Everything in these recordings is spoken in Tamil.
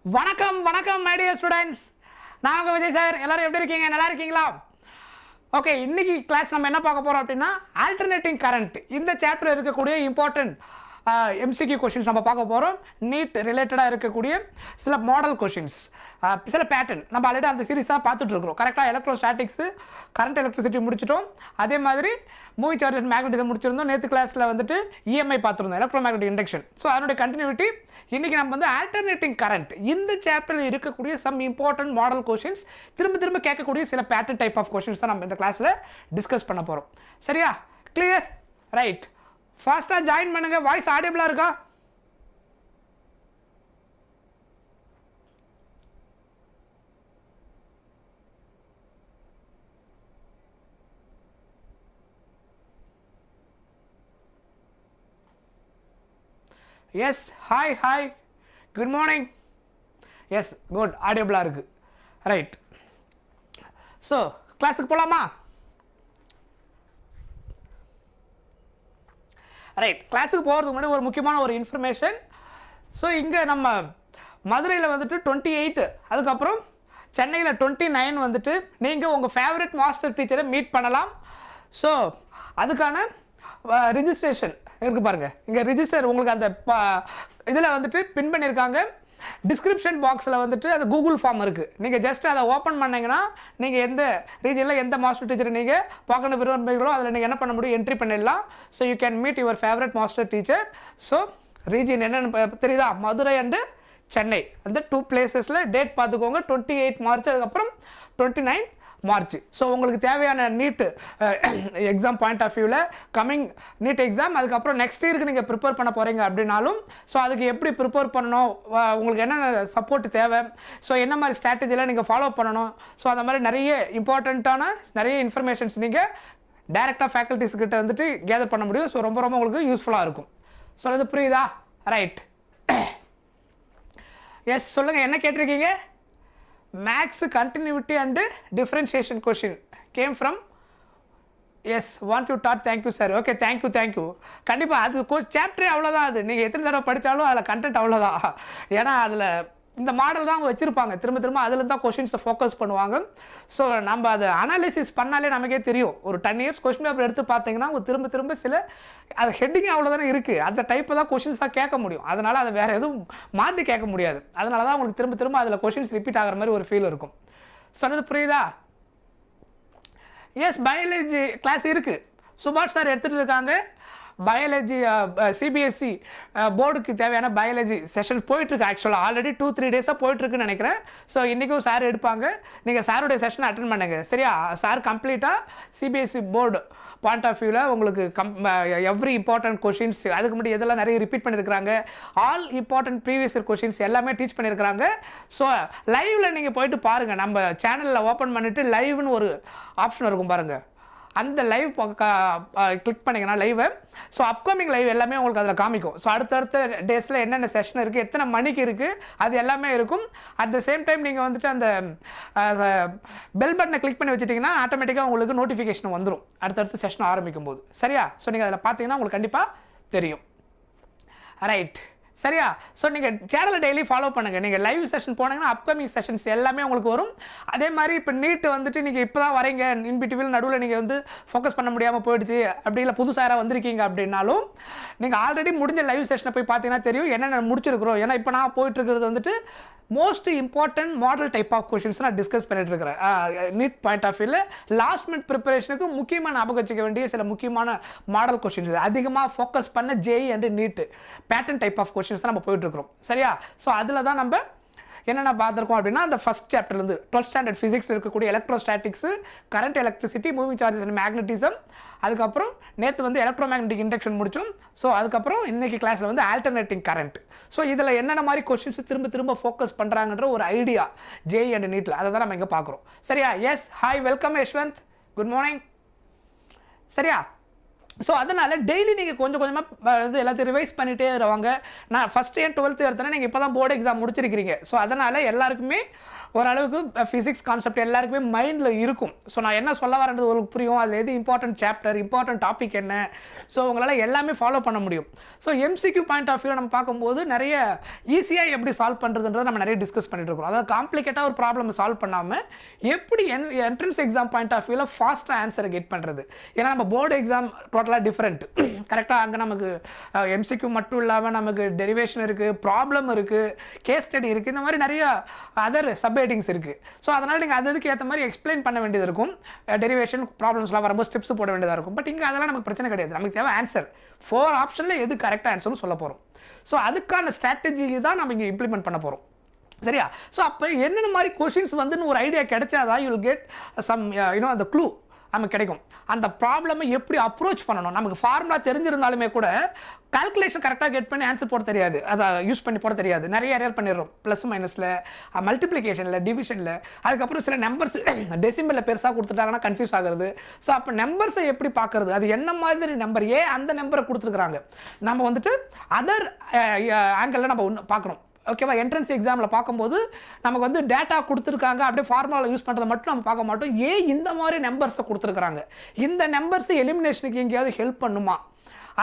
வணக்கம் வணக்கம் மை டியர் ஸ்டூடெண்ட்ஸ். நான் உங்கள் விஜய் சார். எல்லோரும் எப்படி இருக்கீங்க? நல்லா இருக்கீங்களா? ஓகே, இன்றைக்கி கிளாஸ் நம்ம என்ன பார்க்க போகிறோம் அப்படின்னா ஆல்டர்னேட்டிங் கரண்ட். இந்த சாப்டரில் இருக்கக்கூடிய இம்பார்ட்டன்ட் எம்சிக்யூ கொஷின்ஸ் நம்ம பார்க்க போகிறோம். நீட் ரிலேட்டடாக இருக்கக்கூடிய சில மாடல் கொஷின்ஸ், சில பேட்டர்ன். நம்ம ஆல்ரெடி அந்த சீரிஸ் தான் பார்த்துட்ருக்குறோம். கரெக்டாக எலக்ட்ரோஸ்டாட்டிக்ஸு, கரண்ட் எலக்ட்ரிசிட்டி முடிச்சிட்டோம். அதே மாதிரி மூவி சார்ஜஸ் மேக்னட்டிசம் முடிச்சிருந்தோம். நேற்று கிளாஸில் வந்துட்டு இஎம்ஐ பார்த்துருந்தோம், எலக்ட்ரோ மேக்னட்டிக் இண்டக்ஷன். ஸோ அதனுடைய கண்டினியூட்டி இன்றைக்கி நம்ம வந்து ஆல்டர்னேட்டிங் கரண்ட், இந்த சாப்டரில் இருக்கக்கூடிய சம் இம்பார்ட்டன்ட் மாடல் கொஷின்ஸ், திரும்ப கேட்கக்கூடிய சில பேட்டர்ன் டைப் ஆஃப் கொஷின்ஸ் தான் நம்ம இந்த கிளாஸில் டிஸ்கஸ் பண்ண போகிறோம். சரியா? கிளியர்? ரைட். ஃபாஸ்ட்டாக ஜாயின் பண்ணுங்க. வாய்ஸ் ஆடியபிளாக இருக்கா? Yes, hi hi, good morning. Yes, good, ஆடியபிளாக இருக்குது. ரைட். ஸோ கிளாஸுக்கு போகலாமா? ரைட். கிளாஸுக்கு போகிறதுக்கு முன்னாடி ஒரு முக்கியமான ஒரு இன்ஃபர்மேஷன். ஸோ இங்கே நம்ம மதுரையில் வந்துட்டு 28, அதுக்கப்புறம் சென்னையில் 29 வந்துட்டு நீங்கள் உங்கள் ஃபேவரட் மாஸ்டர் டீச்சரை மீட் பண்ணலாம். ஸோ அதுக்கான ரிஜிஸ்ட்ரேஷன் இருக்குது பாருங்கள். இங்கே ரிஜிஸ்டர் உங்களுக்கு அந்த இதில் வந்துட்டு பின் பண்ணியிருக்காங்க. டிஸ்கிரிப்ஷன் பாக்ஸில் வந்துட்டு அது கூகுள் ஃபார்ம் இருக்குது. நீங்கள் ஜஸ்ட் அதை ஓப்பன் பண்ணிங்கன்னா நீங்கள் எந்த ரீஜனில் எந்த மாஸ்டர் டீச்சரை நீங்கள் பார்க்கணும் விரும்புகிறீங்களோ அதில் நீங்கள் என்ன பண்ண முடியும், என்ட்ரி பண்ணிடலாம். So you can meet your favourite master teacher. So region என்னென்னு தெரியுதா? மதுரை அண்டு சென்னை, அந்த 2 பிளேசஸில் டேட் பார்த்துக்கோங்க. 28 மார்ச், அதுக்கப்புறம் 29 மார்ச். ஸோ உங்களுக்கு தேவையான நீட் எக்ஸாம் பாயிண்ட் ஆஃப் வியூவில் கம்மிங் நீட் எக்ஸாம், அதுக்கப்புறம் நெக்ஸ்ட் இயருக்கு நீங்கள் ப்ரிப்பேர் பண்ண போகிறீங்க அப்படின்னாலும், ஸோ அதுக்கு எப்படி ப்ரிப்பேர் பண்ணணும், உங்களுக்கு என்னென்ன சப்போர்ட் தேவை, ஸோ என்ன மாதிரி ஸ்ட்ராட்டஜிலாம் நீங்கள் ஃபாலோ பண்ணணும், ஸோ அந்த மாதிரி நிறைய இம்பார்ட்டண்ட்டான நிறைய இன்ஃபர்மேஷன்ஸ் நீங்கள் டைரெக்டாக ஃபேக்கல்ட்டிஸ்கிட்ட வந்துட்டு கேதர் பண்ண முடியும். ஸோ ரொம்ப உங்களுக்கு யூஸ்ஃபுல்லாக இருக்கும். ஸோ அது புரியுதா? ரைட். எஸ், சொல்லுங்கள், என்ன கேட்டிருக்கீங்க? Maths continuity and differentiation question came from S want you taught. Thank you sir. Okay, thank you. கண்டிப்பாக அது சாப்டரே அவ்வளோதான். அது நீங்கள் எத்தனை தடவை படித்தாலும் அதில் கண்டென்ட் அவ்வளோதான். ஏன்னா அதில் இந்த மாடல் தான் அவங்க வச்சுருப்பாங்க. திரும்ப அதில் தான் கொஷின்ஸை ஃபோக்கஸ் பண்ணுவாங்க. ஸோ நம்ம அதை அனாலிசிஸ் பண்ணாலே நமக்கே தெரியும். ஒரு 10 இயர்ஸ் கொஷின் பேப்பர் எடுத்து பார்த்தீங்கன்னா திரும்ப சில அது ஹெட்டிங் அவ்வளோதானே இருக்குது. அந்த டைப்பை தான் கொஷின்ஸாக கேட்க முடியும். அதனால் அதை வேறு எதுவும் மாற்றி கேட்க முடியாது. அதனால தான் உங்களுக்கு திரும்ப அதில் கொஷின்ஸ் ரிப்பீட் ஆகிற மாதிரி ஒரு ஃபீல் இருக்கும். சொன்னது புரியுதா? எஸ், பயாலஜி கிளாஸ் இருக்குது. சுபாஷ் சார் எடுத்துகிட்டு இருக்காங்க. பயாலஜி சிபிஎஸ்சி போர்டுக்கு தேவையான பயாலஜி செஷன் போயிட்டுருக்கு. ஆக்சுவலாக ஆல்ரெடி 2-3 டேஸாக போயிட்டுருக்குன்னு நினைக்கிறேன். ஸோ இன்றைக்கும் சார் எடுப்பாங்க. நீங்கள் சாருடைய செஷனை அட்டன் பண்ணுங்க. சரியா? சார் கம்ப்ளீட்டாக சிபிஎஸ்சி போர்டு பாயிண்ட் ஆஃப் வியூவில் உங்களுக்கு எவ்ரி இம்பார்ட்டன்ட் கொஷின்ஸ், அதுக்கு முன்னாடி எதெல்லாம் நிறைய ரிப்பீட் பண்ணியிருக்கிறாங்க, all important previous year questions எல்லாமே டீச் பண்ணியிருக்கிறாங்க. ஸோ லைவில் நீங்கள் போயிட்டு பாருங்கள். நம்ம சேனலில் ஓப்பன் பண்ணிவிட்டு லைவ்னு ஒரு ஆப்ஷன் இருக்கும் பாருங்கள். அந்த லைவ் கிளிக் பண்ணிங்கன்னா லைவை, ஸோ அப்கமிங் லைவ் எல்லாமே உங்களுக்கு அதில் காமிக்கும். ஸோ அடுத்தடுத்த டேஸில் என்னென்ன செஷன் இருக்குது, எத்தனை மணிக்கு இருக்குது, அது எல்லாமே இருக்கும். அட் த சேம் டைம் நீங்கள் வந்துட்டு அந்த பெல் பட்டனை கிளிக் பண்ணி வச்சுட்டிங்கன்னா ஆட்டோமேட்டிக்காக உங்களுக்கு நோட்டிஃபிகேஷன் வந்துடும் அடுத்தடுத்த செஷன் ஆரம்பிக்கும் போது. சரியா? ஸோ நீங்கள் அதில் பார்த்தீங்கன்னா உங்களுக்கு கண்டிப்பாக தெரியும். ரைட். சரியா? ஸோ நீங்கள் சேனலை டெய்லி ஃபாலோ பண்ணுங்கள். நீங்கள் லைவ் செஷன் போனீங்கன்னா அப்கமிங் செஷன்ஸ் எல்லாமே உங்களுக்கு வரும். அதே மாதிரி இப்போ நீட் வந்துட்டு நீங்கள் இப்போ தான் வரீங்க, இன்பிட்வீல் நடுவில் நீங்கள் வந்து ஃபோக்கஸ் பண்ண முடியாமல் போயிடுச்சு, அப்படி இல்லை புதுசாக யாராக வந்திருக்கீங்க அப்படின்னாலும் நீங்கள் ஆல்ரெடி முடிஞ்ச லைவ் செஷனை போய் பார்த்தீங்கன்னா தெரியும் என்னென்ன முடிச்சிருக்கிறோம். ஏன்னா இப்போ நான் போயிட்டுருக்கிறது வந்துட்டு most important model type of questions நான் டிஸ்கஸ் பண்ணிட்டு இருக்கிறேன். நீட் பாயிண்ட் ஆஃப் வியூவில் லாஸ்ட் மினிட் ப்ரிப்பரேஷனுக்கு முக்கியமாக ஞாபகம் வச்சுக்க வேண்டிய சில முக்கியமான மாடல் கொஷின்ஸ், அதிகமாக ஃபோக்கஸ் பண்ண JEE and NEET pattern type of questions தான் நம்ம போயிட்டுருக்கிறோம். சரியா? ஸோ அதில் தான் நம்ம என்னென்ன பார்த்துருக்கோம் அப்படின்னா, அந்த ஃபஸ்ட் சாப்டர்லேருந்து 12th ஸ்டாண்டர்ட் ஃபிசிக்ஸில் இருக்கக்கூடிய electrostatics, current electricity, moving charges and magnetism, அதுக்கப்புறம் நேற்று வந்து எலக்ட்ரோ மேக்னட்டிக் இண்டக்ஷன் முடித்தோம். ஸோ அதுக்கப்புறம் இன்றைக்கி கிளாஸில் வந்து ஆல்டர்னேட்டிங் கரண்ட். ஸோ இதில் என்னென்ன மாதிரி கொஷின்ஸ் திரும்ப ஃபோக்கஸ் பண்ணுறாங்கன்ற ஒரு ஐடியா ஜேஇ அண்ட் நீட்டில், அதை தான் நம்ம இங்கே பார்க்குறோம். சரியா? Yes, hi, welcome Yashwant, good morning. சரியா? ஸோ அதனால் டெய்லி நீங்கள் கொஞ்சமாக இது எல்லாத்தையும் ரிவைஸ் பண்ணிகிட்டே இருவாங்க. நான் ஃபஸ்ட் இயர் 12th எடுத்தேன்னா நீங்கள் இப்போ தான் போர்டு எக்ஸாம் முடிச்சிருக்கிறீங்க. ஸோ அதனால் எல்லாருக்குமே ஓரளவுக்கு ஃபிசிக்ஸ் கான்செப்ட் எல்லாருக்குமே மைண்டில் இருக்கும். ஸோ நான் என்ன சொல்ல வரேன்றது உங்களுக்கு புரியும். அதில் எது இம்பார்ட்டன்ட் சாப்டர், இம்பார்ட்டன்ட் டாபிக் என்ன, ஸோ உங்களால் எல்லாமே ஃபாலோ பண்ண முடியும். So MCQ point of view நம்ம பார்க்கும்போது நிறைய ஈஸியாக எப்படி சால்வ் பண்ணுறதுன்றதை நம்ம நிறைய டிஸ்கஸ் பண்ணிட்டு இருக்கோம். அதாவது காம்ப்ளிகேட்டாக ஒரு ப்ராப்ளம் சால்வ் பண்ணாமல் எப்படி என்ட்ரன்ஸ் எக்ஸாம் பாயிண்ட் ஆஃப் வியூவில் ஃபாஸ்ட்டாக ஆன்சரை கெட் பண்ணுறது. ஏன்னா நம்ம போர்டு எக்ஸாம் டோட்டலாக டிஃப்ரெண்ட். கரெக்டாக அங்கே நமக்கு எம்சிக்யூ மட்டும் இல்லாமல் நமக்கு டெரிவேஷன் இருக்குது, ப்ராப்ளம் இருக்குது, கேஸ் ஸ்டடி இருக்குது, இந்த மாதிரி நிறைய அதர் சப்ஹெட்டிங்ஸ் இருக்குது. ஸோ அதனால் நீங்கள் அதுக்கு ஏற்ற மாதிரி எக்ஸ்பிளைன் பண்ண வேண்டியது இருக்கும். டெரிவேஷன் ப்ராப்ளம்ஸ்லாம் வரும்போது ஸ்டெப்ஸ் போட வேண்டியதாக இருக்கும். பட் இங்கே அதெல்லாம் நமக்கு பிரச்சனை கிடையாது. நமக்கு தேவை ஆன்சர். 4 ஆப்ஷனில் எது கரெக்டாக ஆன்சர்னு சொல்ல போகிறோம். ஸோ அதுக்கான ஸ்ட்ராட்டஜி தான் நம்ம இங்கே இம்ப்ளிமெண்ட் பண்ண போகிறோம். சரியா? ஸோ அப்போ என்னென்ன மாதிரி கொஷின்ஸ் வந்துன்னு ஒரு ஐடியா கிடைச்சாதான் யூ வில் கெட் சம் அந்த க்ளூ நமக்கு கிடைக்கும். அந்த ப்ராப்ளமை எப்படி அப்ரோச் பண்ணணும். நமக்கு ஃபார்முலா தெரிஞ்சிருந்தாலுமே கூட கால்குலேஷன் கரெக்டாக கெட் பண்ணி ஆன்சர் போட தெரியாது, அதை யூஸ் பண்ணி போட தெரியாது. நிறைய எரர் பண்ணிடுறோம். ப்ளஸ் மைனஸில், மல்டிப்ளிகேஷனில், டிவிஷனில். அதுக்கப்புறம் சில நம்பர்ஸ் டெசிமலில் பெருசாக கொடுத்துட்டாங்கன்னா கன்ஃபியூஸ் ஆகுறது. ஸோ அப்போ நம்பர்ஸை எப்படி பார்க்குறது, அது என்ன மாதிரி நம்பர், அந்த நம்பரை கொடுத்துருக்குறாங்க, நம்ம வந்துட்டு அதர் ஆங்கிளில் நம்ம ஒன்று பார்க்குறோம். ஓகேவா? என்ட்ரன்ஸ் எக்ஸாமில் பார்க்கும்போது நமக்கு வந்து டேட்டா கொடுத்துருக்காங்க, அப்படியே ஃபார்முலா யூஸ் பண்ணுறதை மட்டும் நம்ம பார்க்க மாட்டோம். இந்த மாதிரி நம்பர்ஸை கொடுத்துருக்குறாங்க, இந்த நம்பர்ஸ் எலிமினேஷனுக்கு எங்கேயாவது ஹெல்ப் பண்ணுமா,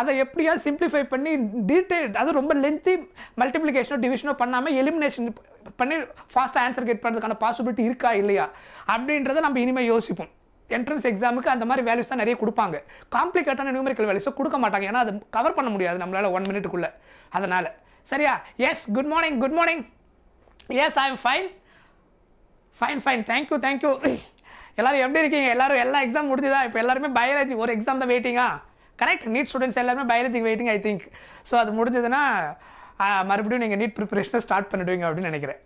அதை எப்படியாவது சிம்பிளிஃபை பண்ணி டீட்டெயில், அது ரொம்ப லென்த்தி மல்டிப்ளிகேஷனோ டிவிஷனோ பண்ணாமல் எலிமினேஷன் பண்ணி ஃபாஸ்ட்டாக ஆன்சர் கெட் பண்ணுறதுக்கான பாசிபிலிட்டி இருக்கா இல்லையா அப்படின்றத நம்ம இனிமேல் யோசிப்போம். என்ட்ரன்ஸ் எக்ஸாமுக்கு அந்த மாதிரி வேல்யூஸ் தான் நிறைய கொடுப்பாங்க. காம்ப்ளிகேட்டான நியூமெரிக்கல் வேல்யூஸை கொடுக்க மாட்டாங்க. ஏன்னா அது கவர் பண்ண முடியாது நம்மளால் 1 மினிட்டுக்குள்ளே. அதனால் சரியா? Yes, good morning. Good morning. Yes, I am fine. Fine. Thank you. எல்லோரும் எப்படி இருக்கீங்க? எல்லோரும் எல்லா எக்ஸாம் முடிஞ்சுதா? இப்போ எல்லாருமே பயாலஜி ஒரு எக்ஸாம் தான் வெயிட்டிங்கா? கரெக்ட். நீட் ஸ்டூடெண்ட்ஸ் எல்லாருமே பயாலஜிக்கு வெயிட்டிங் ஐ திங்க். ஸோ அது முடிஞ்சதுன்னா மறுபடியும் நீங்கள் நீட் ப்ரிப்பரேஷனை ஸ்டார்ட் பண்ணிடுவீங்க அப்படின்னு நினைக்கிறேன்.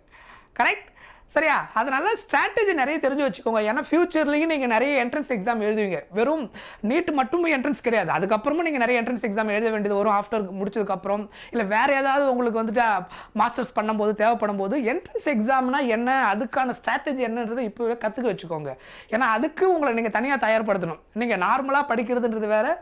கரெக்ட். சரியா? அதனால ஸ்ட்ராட்டஜி நிறைய தெரிஞ்சு வச்சுக்கோங்க. ஏன்னா ஃபியூச்சர்லேயும் நீங்கள் நிறைய என்ட்ரன்ஸ் எக்ஸாம் எழுதுவீங்க. வெறும் நீட் மட்டும் என்ட்ரன்ஸ் கிடையாது, அதுக்கப்புறமும் நீங்கள் நிறைய என்ட்ரன்ஸ் எக்ஸாம் எழுத வேண்டியது வரும். ஆஃப்டர் முடிச்சதுக்கப்புறம் இல்லை வேறு ஏதாவது உங்களுக்கு வந்துட்டு மாஸ்டர்ஸ் பண்ணும்போது தேவைப்படும் போது என்ட்ரன்ஸ் எக்ஸாம்னா என்ன, அதுக்கான ஸ்ட்ராட்டஜி என்னன்றதை இப்போவே கற்றுக்க வச்சுக்கோங்க. ஏன்னா அதுக்கு உங்களை நீங்கள் தனியாக தயார்படுத்தணும். நீங்கள் நார்மலாக படிக்கிறதுன்றது வேறு,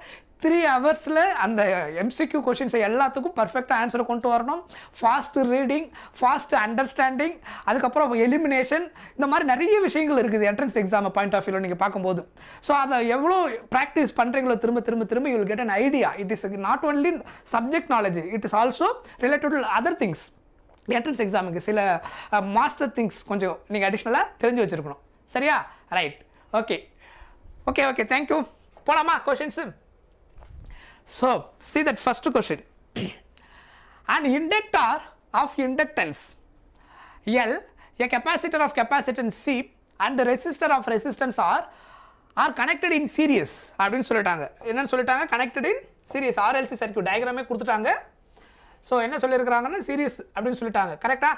3 ஹவர்ஸில் அந்த எம்சிக்யூ கொஷின்ஸை எல்லாத்துக்கும் பர்ஃபெக்டாக ஆன்சரை கொண்டு வரணும். ஃபாஸ்ட்டு ரீடிங், ஃபாஸ்ட்டு அண்டர்ஸ்டாண்டிங், அதுக்கப்புறம் எலிமினேஷன், இந்த மாதிரி நிறைய விஷயங்கள் இருக்குது என்ட்ரன்ஸ் எக்ஸாம் பாயிண்ட் ஆஃப் வியூவில் நீங்கள் பார்க்கும்போது. ஸோ அதை எவ்வளோ ப்ராக்டிஸ் பண்ணுறீங்களோ திரும்ப you will get an idea. It is not only subject knowledge, it is also related to other things. Entrance எக்ஸாமுக்கு சில மாஸ்டர் திங்ஸ் கொஞ்சம் நீங்கள் அடிஷ்னலாக தெரிஞ்சு வச்சுருக்கணும். சரியா? ரைட். Okay thank you. போகலாமா questions? So, see that first question. An inductor of inductance L, a capacitor of capacitance C and a resistor of resistance R are connected in series. அப்படின்னு சொல்லிட்டாங்க. என்னன்னு சொல்லிட்டாங்க? connected in series. RLC circuit டயக்ராமே கொடுத்துட்டாங்க. ஸோ என்ன சொல்லியிருக்கிறாங்கன்னா சீரியஸ் அப்படின்னு சொல்லிட்டாங்க. கரெக்டாக?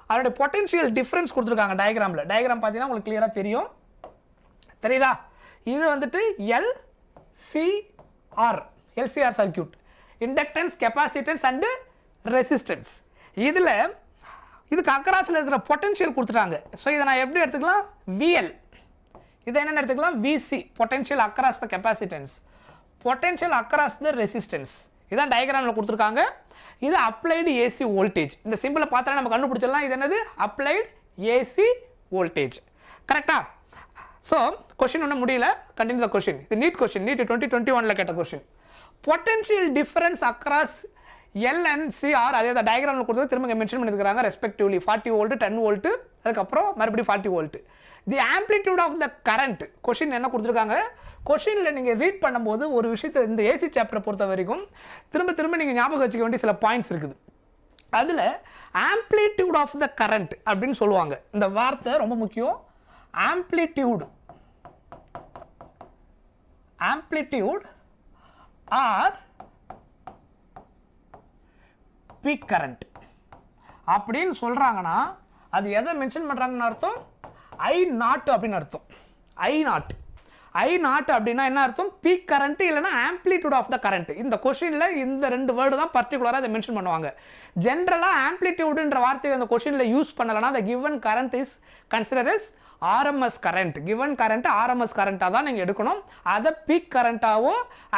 அதோடைய பொட்டென்ஷியல் டிஃப்ரென்ஸ் கொடுத்துருக்காங்க டயக்ராமில். டயக்ராம் பார்த்தீங்கன்னா உங்களுக்கு கிளியராக தெரியுதா? இது வந்துட்டு LCR circuit, inductance, capacitance and resistance. இதுக்கு அக்ராஸில் இருக்கிற பொட்டென்ஷியல் கொடுத்துட்டாங்க. ஸோ இதை நான் எப்படி எடுத்துக்கலாம்? VL. இதை என்னென்னு எடுத்துக்கலாம்? VC, potential across the capacitance, potential across the resistance. இதான் டயக்ராமில் கொடுத்துருக்காங்க. இது அப்ளைடு ஏசி வோல்டேஜ். இந்த சிம்பிளை பார்த்தா நம்ம கண்டுபிடிச்சிடலாம். இது என்னது? Applied AC voltage. கரெக்டாக? ஸோ கொஷின் ஒன்றும் முடியல, கண்டினியூ த கொஷின். இது நீட் கொஷின், நீட் 2021 கேட்ட question. Potential difference across L and CR அதே தான் டயக்ராமில் கொடுத்தது திரும்ப மென்ஷன் பண்ணியிருக்காங்க. ரெஸ்பெக்டிவ்லி 40 வோல்ட், 10 வோல்ட், அதுக்கப்புறம் மறுபடியும் 40 volt. The amplitude of the current question என்ன கொடுத்துருக்காங்க? கொஷினில் நீங்கள் ரீட் பண்ணும்போது ஒரு விஷயத்தை இந்த ஏசி சாப்டரை பொறுத்த வரைக்கும் திரும்ப நீங்கள் ஞாபகம் வச்சுக்க வேண்டிய சில பாயிண்ட்ஸ் இருக்குது. அதில் ஆம்ப்ளிடியூட் ஆஃப் த கரண்ட் அப்படின்னு சொல்லுவாங்க. இந்த வார்த்தை ரொம்ப முக்கியம். ஆம்ப்ளிடியூட் ஆர் பீக் கரண்ட் அப்படின்னு சொல்கிறாங்கன்னா அது எதை மென்ஷன் பண்ணுறாங்கன்னு அர்த்தம்? I0 அப்படின்னு அர்த்தம். I0 அப்படின்னா என்ன அர்த்தம்? பீக் கரண்ட் இல்லைனா ஆம்ப்ளிடியூட் ஆஃப் த கரண்ட். இந்த கொஷினில் இந்த 2 வேர்டு தான் பர்டிகுலராக அதை மென்ஷன் பண்ணுவாங்க. ஜென்ரலாக ஆம்ப்ளிடியூடுன்ற வார்த்தையை அந்த கொஷினில் யூஸ் பண்ணலைன்னா the given current is considered as RMS current. given current RMS கரண்ட்டாக தான் நீங்கள் எடுக்கணும். அதை பீக் கரண்ட்டாவோ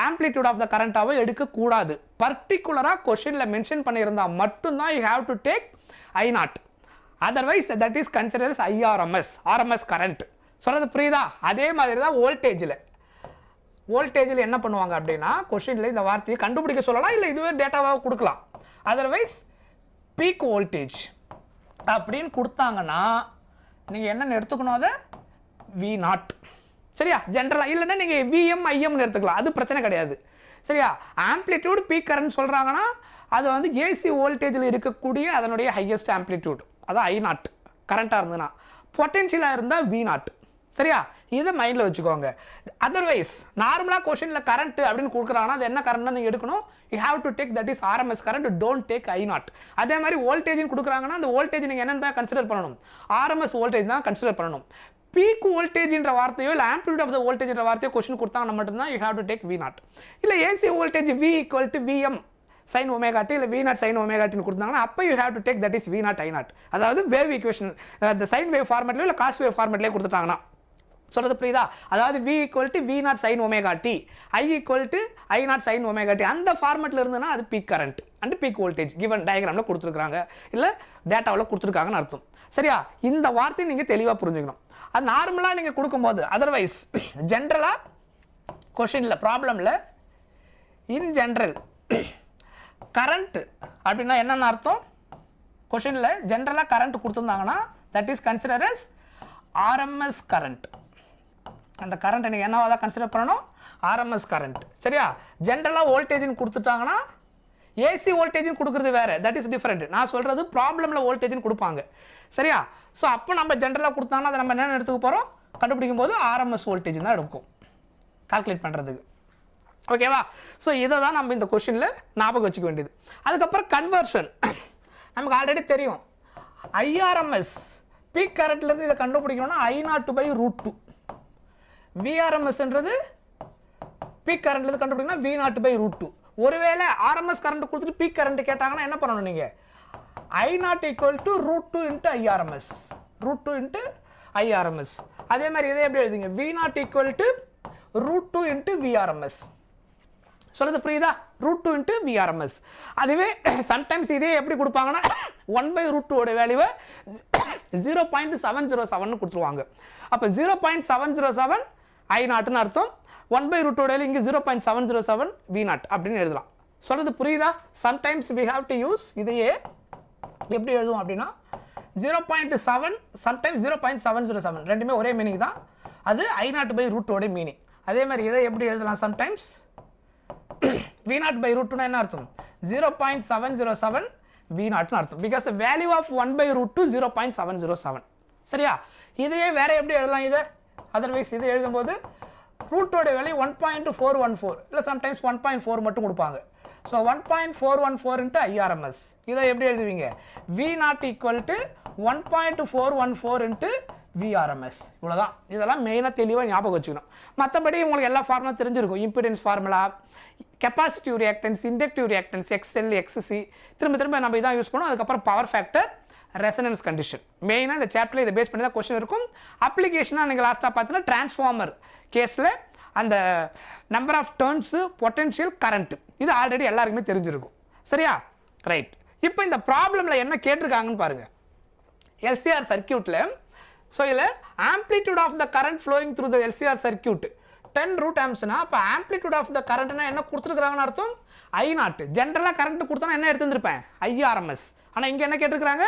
ஆம்ப்ளிடியூட் ஆஃப் த கரண்ட்டாவோ எடுக்கக்கூடாது. பர்டிகுலராக கொஷினில் மென்ஷன் பண்ணியிருந்தால் மட்டும்தான் you have to take I0. Otherwise that is consider as IRMS RMS current. சொல்கிறது புரியுதா? அதே மாதிரி தான் வோல்டேஜில் என்ன பண்ணுவாங்க அப்படின்னா கொஷினில் இந்த வார்த்தையை கண்டுபிடிக்க சொல்லலாம், இல்லை இதுவே டேட்டாவாக கொடுக்கலாம். அதர்வைஸ் பீக் வோல்டேஜ் அப்படின்னு கொடுத்தாங்கன்னா நீங்கள் என்னென்னு எடுத்துக்கணும், அதை V0 சரியா? ஜென்ரலாக இல்லைன்னா நீங்கள் VM IMன்னு எடுத்துக்கலாம், அது பிரச்சனை கிடையாது சரியா? ஆம்ப்ளிடியூட் பீக் கரண்ட் சொல்கிறாங்கன்னா அது வந்து AC வோல்டேஜில் இருக்கக்கூடிய அதனுடைய ஹையஸ்ட் ஆம்ப்ளிடியூட், அதான் I0 கரண்ட்டாக இருந்ததுன்னா. பொட்டென்ஷியலாக இருந்தால் V0 சரியா? இதை மைண்டில் வச்சுக்கோங்க. அதர்வைஸ் நார்மலாக கொஷினில் கரண்ட் அப்படின்னு கொடுக்குறாங்கன்னா அது என்ன கரண்ட்னா நீங்கள் எடுக்கணும், you have to take that is RMS current, don't take I0. அதே மாதிரி வோல்டேஜ்னு கொடுக்குறாங்கன்னா அந்த வோல்டேஜ் நீங்கள் என்னென்னு தான் கன்சிடர் பண்ணணும், RMS வோல்டேஜ் தான் கன்சிடர் பண்ணணும். பீக் வோல்டேஜ்ன்ற வார்த்தையோ இல்லை ஆம்ப்ளிடியூட் ஆஃப் த வோல்டேஜ்ன்ற வார்த்தையோ கொஷின் கொடுத்தாங்கன்னா மட்டும்தான் you have to take V0. இல்லை AC voltage V = VM sin 𝜔t இல்லை V0 sin 𝜔tன்னு கொடுத்தாங்கன்னா அப்போ you have to take that is V0 I0. அதாவது வேவ் ஈக்குவேஷன் இந்த சைன் வேவ் ஃபார்மேட்லையோ இல்லை காஸ் வேவ் ஃபார்மேட்லேயே கொடுத்துட்டாங்கன்னா சொல்கிறது புரியுதா? அதாவது V = V0 sin 𝜔t, I = I0 sin 𝜔t அந்த ஃபார்மேட்டில் இருந்ததுன்னா அது peak current and peak voltage given டயக்ராமில் கொடுத்துருக்காங்க இல்லை டேட்டாவில் கொடுத்துருக்காங்கன்னு அர்த்தம் சரியா? இந்த வார்த்தையை நீங்கள் தெளிவாக புரிஞ்சுக்கணும். அது நார்மலாக நீங்கள் கொடுக்கும்போது அதர்வைஸ் ஜென்ரலாக கொஷினில் ப்ராப்ளமில் இன் ஜென்ரல் கரண்ட் அப்படின்னா என்னென்ன அர்த்தம், கொஷினில் ஜென்ரலாக கரண்ட் கொடுத்துருந்தாங்கன்னா that is consider as RMS current. அந்த கரண்ட்டை நீங்கள் என்னவா தான் கன்சிடர் பண்ணணும், RMS கரண்ட் சரியா? ஜென்ரலாக வோல்டேஜ்னு கொடுத்துட்டாங்கன்னா AC வோல்டேஜ்னு கொடுக்குறது வேறு, தட் இஸ் டிஃப்ரெண்ட். நான் சொல்கிறது ப்ராப்ளமில் வோல்டேஜ்னு கொடுப்பாங்க சரியா? ஸோ அப்போ நம்ம ஜென்ரலாக கொடுத்தாங்கன்னா அதை நம்ம என்ன எடுத்துக்க போகிறோம், கண்டுபிடிக்கும் போது RMS வோல்டேஜ் தான் எடுக்கும் கால்குலேட் பண்ணுறதுக்கு ஓகேவா? ஸோ இதை தான் நம்ம இந்த கொஷினில் ஞாபகம் வச்சுக்க வேண்டியது. அதுக்கப்புறம் கன்வர்ஷன் நமக்கு ஆல்ரெடி தெரியும். IRMS பீக் கரண்ட்லேருந்து இதை கண்டுபிடிக்கணும்னா I0/√2, VRMSன்றது பீக் கரண்ட்லேருந்து கண்டுபிடிக்கணும்னா V0/√2. ஒருவேளை RMS கரண்ட் கொடுத்துட்டு பீக் கரண்ட் கேட்டாங்கன்னா என்ன பண்ணணும், நீங்கள் I0 = √2 × IRMS, √2 × IRMS. அதே மாதிரி இதை எப்படி எழுதுங்க, V0 = √2 × VRMS. சொல்கிறது புரியுதா? √2 × VRMS. அதுவே சம்டைம்ஸ் இதே எப்படி கொடுப்பாங்கன்னா 1/√2 வேல்யூவை 0.707 கொடுத்துருவாங்க. அப்போ 0.707 I0ன்னு அர்த்தம், 1/√2 இங்கே 0.707 V0 அப்படின்னு எழுதலாம். சொல்கிறது புரியுதா? Sometimes we have to use இதையே எப்படி எழுதுவோம் அப்படின்னா 0.7 சம்டைம்ஸ் 0.707 ரெண்டுமே ஒரே மீனிங் தான், அது I0/√2 மீனிங். அதே மாதிரி இதை எப்படி எழுதலாம், சம்டைம்ஸ் V0/√2 என்ன அர்த்தம், 0.707 V0ன்னு அர்த்தம், பிகாஸ் த வேல்யூ ஆஃப் 1/√2 0.707 சரியா? இதையே வேற எப்படி எழுதலாம், இதை அதர்வைஸ் இதை எழுதும்போது ரூட்டோட வேல்யூ 1.414 இல்லை சம்டைம்ஸ் 1.4 மட்டும் கொடுப்பாங்க. So 1.414 × IRMS. இதை எப்படி எழுதுவீங்க, V0 = 1.414 × VRMS. இவ்வளோதான். இதெல்லாம் மெயினாக தெளிவாக ஞாபகம் வச்சுக்கணும். மற்றபடி உங்களுக்கு எல்லா ஃபார்முலா தெரிஞ்சிருக்கும். Impedance formula, capacitive reactance, inductive reactance, XL, XC திரும்ப நம்ம இதான் யூஸ் பண்ணுவோம். அதுக்கப்புறம் பவர் ஃபேக்டர், ரெசனன்ஸ் கண்டிஷன். மெயினாக இந்த சாப்டரில் இதை பேஸ் பண்ணி தான் கொஸ்டின் இருக்கும். அப்ளிகேஷனாக நீங்கள் லாஸ்ட்டாக பார்த்தீங்கன்னா டிரான்ஸ்ஃபார்மர் கேஸில் அந்த number of turns, potential, current இது ஆல்ரெடி எல்லாருக்குமே தெரிஞ்சிருக்கும் சரியா? ரைட். இப்போ இந்த ப்ராப்ளமில் என்ன கேட்டிருக்காங்கன்னு பாருங்கள். LCR சர்க்கியூட்டில் ஸோ இதில் amplitude of the current flowing through the LCR circuit 10 √A. அப்போ ஆம்ப்ளிடியூட் ஆஃப் த கரண்ட்னா என்ன கொடுத்துருக்காங்கன்னு அர்த்தம், I0. ஜென்ரலாக கரண்ட் கொடுத்தா என்ன எடுத்துருப்பேன், IRMS. ஆனால் இங்கே என்ன கேட்டிருக்கிறாங்க,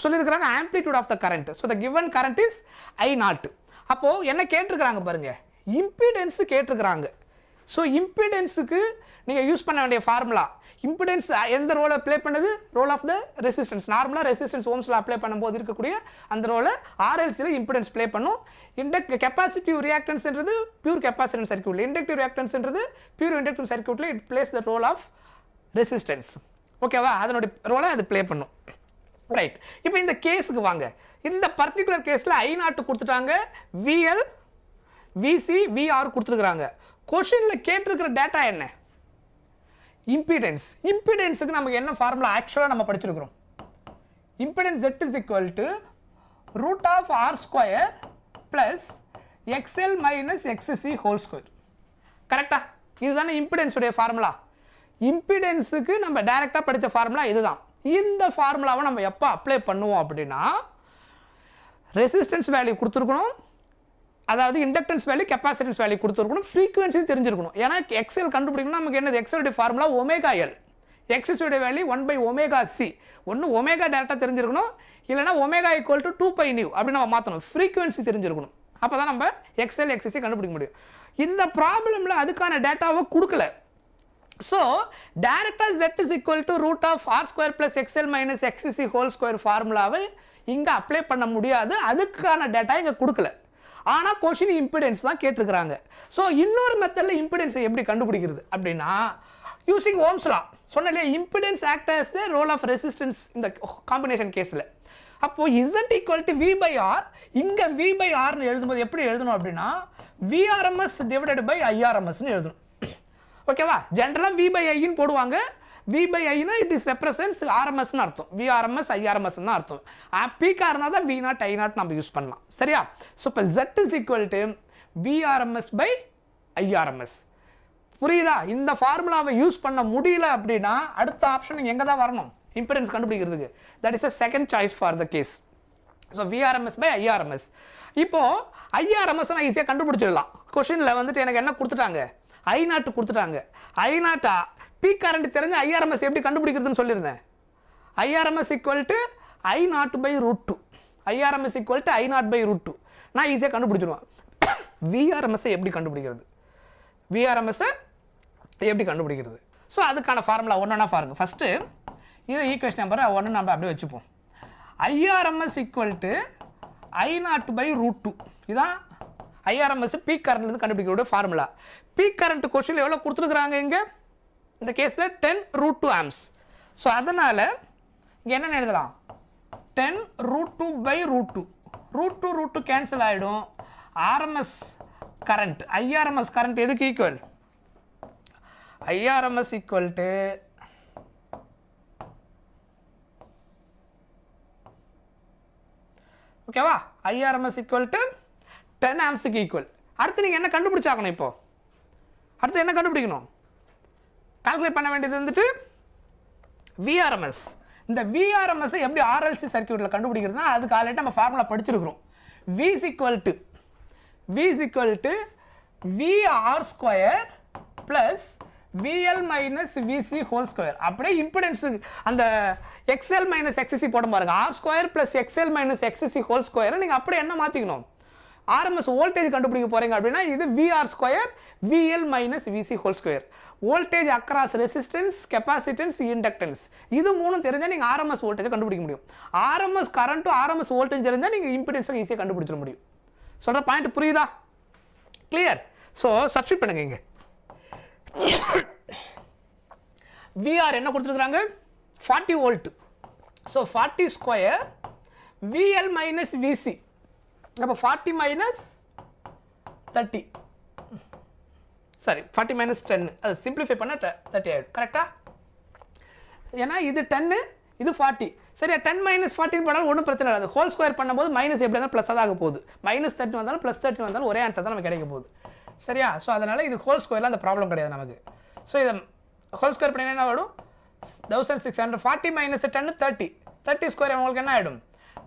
சொல்லியிருக்கிறாங்க amplitude of the current. So the given current is I0. அப்போது என்ன கேட்டிருக்கிறாங்க பாருங்கள், இம்பிடன்ஸு கேட்டிருக்கிறாங்க. ஸோ இம்பிடன்ஸுக்கு நீங்கள் யூஸ் பண்ண வேண்டிய ஃபார்முலா, இம்பிடன்ஸ் எந்த ரோலை ப்ளே பண்ணுது, ரோல் ஆஃப் த ரெசிஸ்டன்ஸ். நார்மலாக ரெசிஸ்டன்ஸ் ஓம்ஸில் அப்ளை பண்ணும்போது இருக்கக்கூடிய அந்த ரோலை RLCயில் இம்பிடன்ஸ் ப்ளே பண்ணும். கெப்பாசிட்டிவ் ரியாக்டன்ஸ்ன்றது பியூர் கெப்பாசிட்டன்ஸ் சர்க்யூட்டில், இண்டக்டிவ் ரியாக்டன்ஸ்ன்றது பியூர் இண்டக்டிவ் சர்க்யூட்டில் it plays the role of resistance. ஓகேவா? அதனுடைய ரோலை அது ப்ளே பண்ணும். ரைட். இப்போ இந்த கேஸுக்கு வாங்க. இந்த பர்டிகுலர் கேஸில் I0 கொடுத்துட்டாங்க, VL, VC, VR கொடுத்துருக்குறாங்க. கொஷினில் கேட்டிருக்கிற டேட்டா என்ன, இம்பிடன்ஸ். இம்பிடன்ஸுக்கு நமக்கு என்ன ஃபார்முலா ஆக்சுவலாக நம்ம படிச்சிருக்கிறோம், impedance Z is equal to √R² + XL - XC whole square. கரெக்டா? இதுதானே இம்பிடன்ஸுடைய ஃபார்முலா. இம்பிடன்ஸுக்கு நம்ம டைரெக்டாக படித்த ஃபார்முலா இதுதான். இந்த ஃபார்முலாவை நம்ம எப்போ அப்ளை பண்ணுவோம் அப்படின்னா ரெசிஸ்டன்ஸ் வேல்யூ கொடுத்துருக்கணும், அதாவது இண்டக்டன்ஸ் வேல்யூ கெப்பாசிட்டன்ஸ் வேல்யூ கொடுத்துருக்கணும், ஃப்ரீக்வன்சி தெரிஞ்சிருக்கணும். ஏன்னா எக்ஸல் கண்டுபிடிக்கணும் நமக்கு என்னது எக்ஸலுடைய ஃபார்முலா ஒமேகா எல், எக்ஸஸோடைய வேல்யூ 1/ωc. ஒன்று ஒமேகா டேரெக்டாக தெரிஞ்சிருக்கணும், இல்லைனா ஒமேகா ஈக்குவல் டு 2π அப்படின்னு நம்ம மாற்றணும். ஃப்ரீக்வன்சி தெரிஞ்சிருக்கணும், அப்போ தான் நம்ம எக்ஸல் எக்ஸசி கண்டுபிடிக்க முடியும். இந்த ப்ராப்ளமில் அதுக்கான டேட்டாவை கொடுக்கல. ஸோ டேரெக்டாக z is equal to root of r² plus xl minus xc whole square ஃபார்முலாவை இங்கே அப்ளை பண்ண முடியாது, அதுக்கான டேட்டா இங்கே கொடுக்கல. ஆனால் கொஷின் இம்பிடன்ஸ் தான் கேட்டிருக்கிறாங்க. ஸோ இன்னொரு மெத்தடில் இம்பிடன்ஸை எப்படி கண்டுபிடிக்கிறது அப்படின்னா யூசிங் ஓம்ஸ் லா. சொன்னாலே impedance act as the role of resistance இந்த காம்பினேஷன் கேஸில். அப்போது z equal to v/r, இங்கே v/rன்னு எழுதும்போது எப்படி எழுதணும் அப்படின்னா vrms டிவைடட் பை irmsன்னு எழுதணும். ஓகேவா? ஜென்ரலாக v/iன்னு போடுவாங்க. v/iனா இட் இஸ் ரெப்ரசன்ஸ் ஆர்எம்எஸ்ன்னு அர்த்தம், vrms irms தான் அர்த்தம். பீக்காக இருந்தால் தான் v0 i0 நம்ம யூஸ் பண்ணலாம். சரியா? ஸோ இப்போ z is equal to vrms by irms. புரியுதா? இந்த ஃபார்முலாவை யூஸ் பண்ண முடியல அப்படின்னா அடுத்த ஆப்ஷன் எங்கே தான் வரணும் இம்பிடன்ஸ் கண்டுபிடிக்கிறதுக்கு. That is a second choice for the case. So vrms by irms. இப்போது irms நான் ஈஸியாக கண்டுபிடிச்சிடலாம். கொஷினில் வந்துட்டு எனக்கு என்ன கொடுத்துட்டாங்க, I0 கொடுத்துட்டாங்க. I0 பீக் கரண்ட் தெரிஞ்சு irms எப்படி கண்டுபிடிக்கிறதுன்னு சொல்லியிருந்தேன். irms equal to I0/√2, irms equal to I0/√2. நான் ஈஸியாக கண்டுபிடிச்சிடுவேன். vrms எப்படி கண்டுபிடிக்கிறது, vrms எப்படி கண்டுபிடிக்கிறது? ஸோ அதுக்கான ஃபார்முலா ஒன்றா பாருங்கள். ஃபஸ்ட்டு இது ஈக்குவேஷன் நம்பர் 1 நம்ம அப்படியே வச்சுப்போம். irms equal to I0/√2. இதுதான் irms பீக் கரண்ட்லேருந்து கண்டுபிடிக்கக்கூடிய ஃபார்முலா. பீக் கரண்ட் கொஷினில் எவ்வளோ கொடுத்துருக்குறாங்க இங்கே இந்த கேஸில் 10√2 amps. ஸோ அதனால் இங்கே என்ன எழுதலாம், 10√2/√2. √2 கேன்சல் ஆகிடும். ஆர்எம்எஸ் கரண்ட், irms கரண்ட் எதுக்கு ஈக்குவல், irms equal to ஓகேவா, irms equal to 10 amps-க்கு ஈக்குவல். அடுத்து நீங்கள் என்ன கண்டுபிடிச்சாக்கணும், இப்போ அடுத்து என்ன கண்டுபிடிக்கணும், கால்குலேட் பண்ண வேண்டியது வந்துட்டு vrms. இந்த vrms எப்படி RLC சர்க்யூட்டில் கண்டுபிடிக்கிறதுனா அதுக்கு ஆல்ரெடி நம்ம ஃபார்முலா படிச்சிருக்கிறோம். v is equal to VR² plus VL minus VC whole square. அப்படியே இம்பிடன்ஸு அந்த XL minus XC போட பாருங்க, R² plus XL minus XC whole square நீங்கள் அப்படியே என்ன மாற்றிக்கணும், RMS வோல்டேஜ் கண்டுபிடிக்க போகிறீங்க அப்படின்னா இது VR² VL minus VC whole square. Voltage across resistance, capacitance, inductance, இது மூணும் தெரிஞ்சால் நீங்கள் RMS வோல்டேஜை கண்டுபிடிக்க முடியும். RMS கரண்ட்டும் RMS வோல்டேஜ் தெரிஞ்சால் நீங்கள் இம்பிடன்ஸை ஈஸியாக கண்டுபிடிச்சிட முடியும். சொல்கிற பாயிண்ட் புரியுதா? கிளியர்? ஸோ சப்ஸ்டிட் பண்ணுங்க. இங்கே VR என்ன கொடுத்துருக்குறாங்க, 40 volt. So 40² VL minus VC. அப்போ 40 minus 30, சாரி 40 minus 10, அது சிம்பிளிஃபை பண்ண 30 ஆகிடும். கரெக்டாக? ஏன்னா இது 10 இது 40. சரியா? 10 minus 40 போனாலும் ஒன்றும் பிரச்சனை இல்லை. அது ஹோல் ஸ்கொயர் பண்ணும்போது மைனஸ் எப்படி இருந்தாலும் ப்ளஸ்ஸாக தான் ஆக போகுது. -30 வந்தாலும் +30 வந்தாலும் ஒரே ஆன்சர் தான் நமக்கு கிடைக்க போகுது. சரியா? ஸோ அதனால் இது ஹோல் ஸ்கொயரில் அந்த ப்ராப்ளம் கிடையாது நமக்கு. ஸோ இதை ஹோல் ஸ்கொயர் பண்ணிங்கன்னா என்ன ஆகிடும், 1600. 40 minus 10 30, 30 ஸ்கொயர் உங்களுக்கு என்ன ஆகிடும்,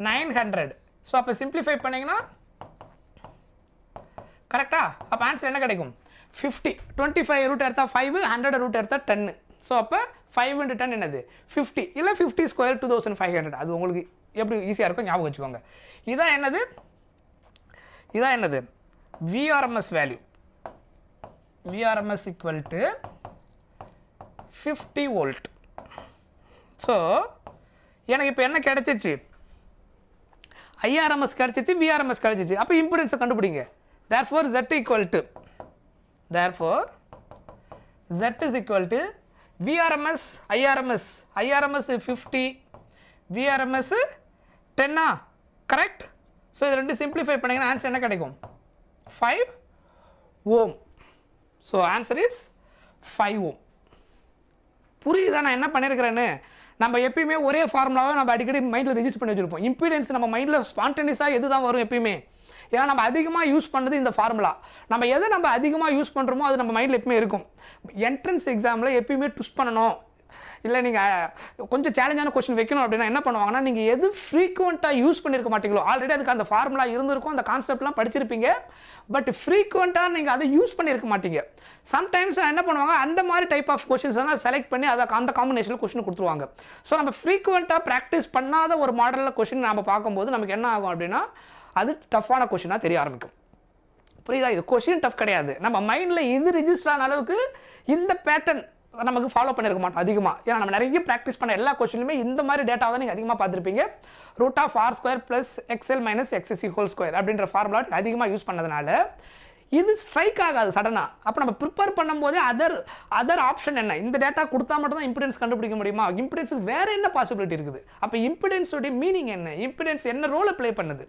900. ஸோ அப்போ சிம்பிளிஃபை பண்ணிங்கன்னா கரெக்டாக அப்போ ஆன்சர் என்ன கிடைக்கும், 50. 25 ரூட் எடுத்தால் 5, 100 ரூட் எடுத்தால் 10. ஸோ அப்போ 5 × 10 என்னது 50, இல்லை 50² 2500. அது உங்களுக்கு எப்படி ஈஸியாக இருக்கும் ஞாபகம் வச்சுக்கோங்க. இதான் என்னது vrms value. vrms equal to 50 volt. So எனக்கு இப்போ என்ன கிடைச்சிச்சு, irms கிடைச்சிச்சு, vrms கிடைச்சிச்சு. அப்போ இம்பிடன்ஸை கண்டுபிடிங்க. therefore z is equal to vrms irms 50, vrms 10. Correct? So இது ரெண்டு சிம்பிளிஃபை பண்ணிங்கன்னா ஆன்சர் என்ன கிடைக்கும், 5 ohm. So answer is 5 ohm. புரியுதா நான் என்ன பண்ணியிருக்கிறேன்னு? நம்ம எப்பயுமே ஒரே ஃபார்முலாவை நம்ம அடிக்கடி மைண்டில் ரெஜிஸ்டர் பண்ணி வச்சுருப்போம். இம்பிடன்ஸ் நம்ம மைண்டில் ஸ்பான்டேனியஸாக எது தான் வரும் எப்பயுமே, ஏன்னா நம்ம அதிகமாக யூஸ் பண்ணது இந்த ஃபார்முலா. நம்ம எதை அதிகமாக யூஸ் பண்ணுறோமோ அது நம்ம மைண்டில் எப்பவுமே இருக்கும். என்ட்ரன்ஸ் எக்ஸாமில் எப்பயுமே ட்விஸ்ட் பண்ணணும், இல்லை நீங்கள் கொஞ்சம் சேலஞ்சான கொஸ்டின் வைக்கணும் அப்படின்னா என்ன பண்ணுவாங்கன்னா, நீங்கள் எது ஃப்ரீக்வெண்ட்டாக யூஸ் பண்ணியிருக்க மாட்டீங்களோ, ஆல்ரெடி அதுக்கு அந்த ஃபார்முலா இருந்திருக்கும், அந்த கான்செப்ட்லாம் படிச்சிருப்பீங்க, பட் ஃப்ரீக்வெண்ட்டாக நீங்கள் அதை யூஸ் பண்ணியிருக்க மாட்டீங்க. சம்டைம்ஸ் என்ன பண்ணுவாங்க, அந்த மாதிரி டைப் ஆஃப் கொஸ்டின்ஸ் தான் செலக்ட் பண்ணி அதை அந்த காம்பினேஷனில் கொஸ்டின் கொடுத்துருவாங்க. ஸோ நம்ம ஃப்ரீக்வெண்ட்டாக ப்ராக்டிஸ் பண்ணாத ஒரு மாடலில் கொஸ்டின் நம்ம பார்க்கும்போது நமக்கு என்ன ஆகும் அப்படின்னா, அது டஃப்பான கொஸ்டினாக தெரிய ஆரம்பிக்கும். புரியுதா? இது கொஸ்டின் டஃப் கிடையாது, நம்ம மைண்டில் இது ரிஜிஸ்டர் ஆன அளவுக்கு இந்த பேட்டர்ன் நமக்கு ஃபாலோ பண்ணியிருக்க மாட்டோம் அதிகமாக. ஏன்னா நம்ம நிறைய ப்ராக்டிஸ் பண்ண எல்லா கொஸ்டினுமே இந்த மாதிரி டேட்டாவை தான் நீங்கள் அதிகமாக பார்த்துருப்பீங்க. √r² + xl - xc² அப்படின்ற ஃபார்முலா அதிகமாக யூஸ் பண்ணதுனால இது ஸ்ட்ரைக் ஆகாது சடனாக. அப்போ நம்ம ப்ரிப்பேர் பண்ணும்போதே அதர் ஆப்ஷன் என்ன, இந்த டேட்டா கொடுத்தா மட்டும் தான் இம்பிடன்ஸ் கண்டுபிடிக்க முடியுமா, இம்பிடன்ஸுக்கு வேறு என்ன பாசிபிலிட்டி இருக்குது, அப்போ இம்பிடன்ஸோடைய மீனிங் என்ன, இம்பிடன்ஸ் என்ன ரோலை ப்ளே பண்ணுது.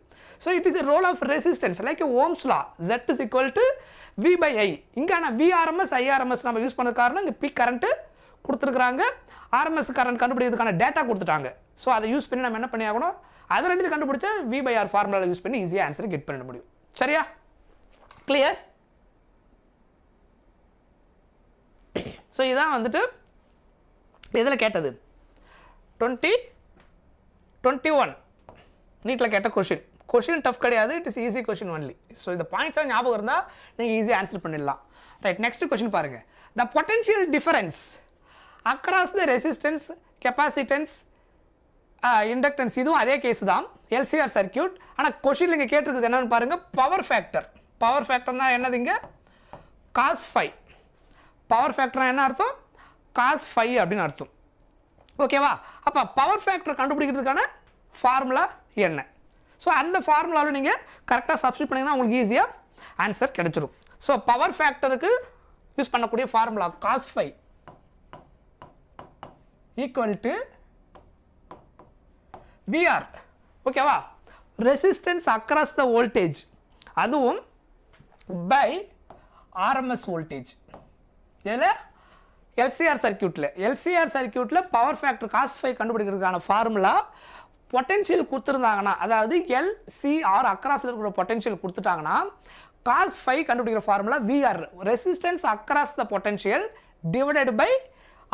So it is a role of resistance like ohm's law, Z = V/I. இங்கே ஆனால் VRMS IRMS நம்ம யூஸ் பண்ணது காரணம் இங்கே பீக் கரண்ட்டு கொடுத்துருக்குறாங்க, RMS கரண்ட் கண்டுபிடிக்கிறதுக்கான டேட்டா கொடுத்துட்டாங்க. ஸோ அதை யூஸ் பண்ணி நம்ம என்ன பண்ணி ஆகணும், அதை ரெண்டு கண்டுபிடிச்சா V/R ஃபார்முலாவில் யூஸ் பண்ணி ஈஸியாக ஆன்சரை கெட் பண்ண முடியும். சரியா? கிளியர்? ஸோ இதான் வந்துட்டு இதில் கேட்டது 2021 நீட்டில் கேட்ட கொஷின் டஃப் கிடையாது, it is easy question only. So இந்த பாயிண்ட்ஸாக ஞாபகம் இருந்தால் நீங்கள் ஈஸியாக ஆன்சர் பண்ணிடலாம். ரைட், நெக்ஸ்ட் கொஷின் பாருங்கள். The potential difference across the resistance, capacitance, inductance, இதுவும் அதே கேஸ் தான், LCR சர்க்கியூட். ஆனால் கொஷின் நீங்கள் கேட்டிருக்குது என்னென்னு பாருங்கள், பவர் ஃபேக்டர். பவர் ஃபேக்டர்னா என்னது, இங்கே cos phi. பவர் ஃபேக்டர்னா என்ன அர்த்தம், cos phi அப்படின்னு அர்த்தம். ஓகேவா? அப்போ பவர் ஃபேக்டர் கண்டுபிடிக்கிறதுக்கான ஃபார்முலா என்ன, ஸோ அந்த ஃபார்முலாவில் நீங்கள் கரெக்டாக சப்ஸ்டிட் பண்ணிங்கன்னா உங்களுக்கு ஈஸியாக ஆன்சர் கிடைச்சிடும். ஸோ பவர் ஃபேக்டருக்கு யூஸ் பண்ணக்கூடிய ஃபார்முலா cos phi = VR. ஓகேவா? ரெசிஸ்டன்ஸ் அக்ராஸ் த வோல்டேஜ், அதுவும் பை RMS வோல்டேஜ். இதில் LCR சர்க்கியூட்டில் பவர் ஃபேக்டர் cos phi கண்டுபிடிக்கிறதுக்கான ஃபார்முலா பொட்டென்ஷியல் கொடுத்துருந்தாங்கன்னா, அதாவது LCR அக்ராஸில் இருக்கிற பொட்டென்ஷியல் கொடுத்துட்டாங்கன்னா cos phi கண்டுபிடிக்கிற formula VR, resistance across the potential divided by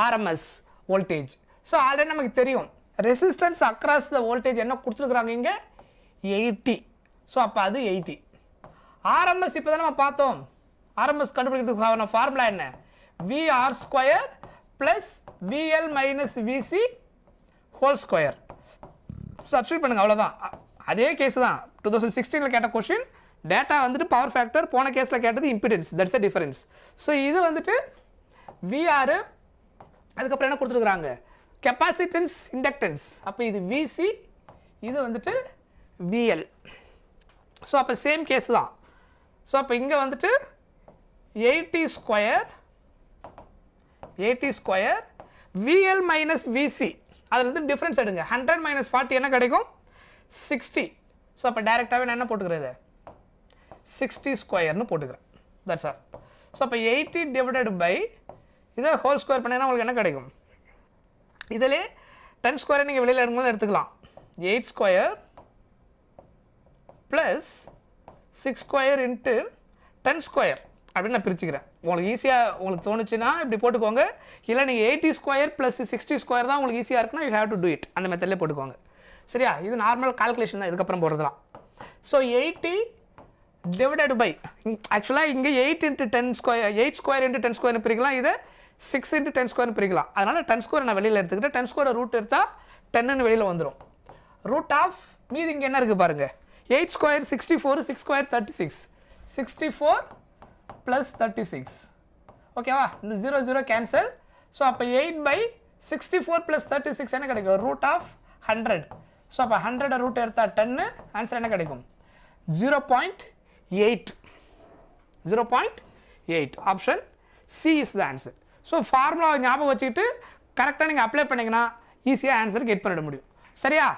RMS voltage. So already நமக்கு தெரியும் ரெசிஸ்டன்ஸ் அக்ராஸ் த வோல்டேஜ் என்ன கொடுத்துருக்குறாங்க இங்கே 80. ஸோ அப்போ அது 80. RMS இப்போ தான் நம்ம பார்த்தோம், RMS கண்டுபிடிக்கிறதுக்கான ஃபார்முலா என்ன, VR² + VL - VC² சப்ஸ்டிட் பண்ணுங்க, அவ்வளோதான். அதே கேஸ் தான் 2016 கேட்ட கொஷின். டேட்டா வந்துட்டு பவர் ஃபேக்டர், போன கேஸில் கேட்டது impedance, that's a difference. So இது வந்துட்டு VR, அதுக்கப்புறம் என்ன கொடுத்துருக்குறாங்க, கெப்பாசிட்டன்ஸ், இண்டக்டன்ஸ், அப்போ இது VC, இது வந்துட்டு VL. ஸோ அப்போ சேம் கேஸ் தான். ஸோ அப்போ இங்கே வந்துட்டு 80² VL - VC, அதில் வந்து டிஃப்ரென்ஸ் எடுங்க, 100 - 40 என்ன கிடைக்கும், 60. ஸோ அப்போ டேரெக்டாகவே நான் என்ன போட்டுக்கிறது, 60² போட்டுக்கிறேன், தட்ஸ் ஆல். ஸோ அப்போ 80 டிவைடட் பை இதை ஹோல் ஸ்கொயர் பண்ணினா உங்களுக்கு என்ன கிடைக்கும், இதிலே 10² நீங்கள் வெளியில் எடுக்கும்போது எடுத்துக்கலாம், 8² + 6² × 10² அப்படின்னு நான் பிரிச்சுக்கிறேன். உங்களுக்கு ஈஸியாக உங்களுக்கு தோணுச்சுன்னா இப்படி போட்டுக்கோங்க, இல்லை நீங்கள் 80² + 60² தான் உங்களுக்கு ஈஸியாக இருக்குன்னா you have to do it, அந்த மெத்தட்லேயே போட்டுக்கோங்க. சரியா? இது நார்மல் கால்குலேஷன் தான், இதுக்கப்புறம் போடுறதுலாம். ஸோ 80 டிவைடட் பை, ஆக்சுவலாக இங்கே 8 × 10² 8² × 10² பிரிக்கலாம், இதை 6 × 10² பிரிக்கலாம். அதனால் 10² நான் வெளியில் எடுத்துக்கிட்டேன், 10² ரூட் எடுத்தால் 10ன்னு வெளியில் வந்துடும். ரூட் ஆஃப் மீதி இங்கே என்ன இருக்குது பாருங்கள், 8² 64, 6² 36, 64 + 36. ஓகேவா? இந்த 0 0 கேன்சல். ஸோ அப்போ 8/64 + 36 என்ன கிடைக்கும், √100. ஸோ அப்போ 100 ரூட் எடுத்தால் 10, ஆன்சர் என்ன கிடைக்கும், 0.8. 0.8. Option C is the answer. So ஃபார்முலாவை ஞாபகம் வச்சுக்கிட்டு கரெக்டாக நீங்கள் அப்ளை பண்ணிங்கன்னா ஈஸியாக ஆன்சர் கெட் பண்ணிட முடியும். சரியா?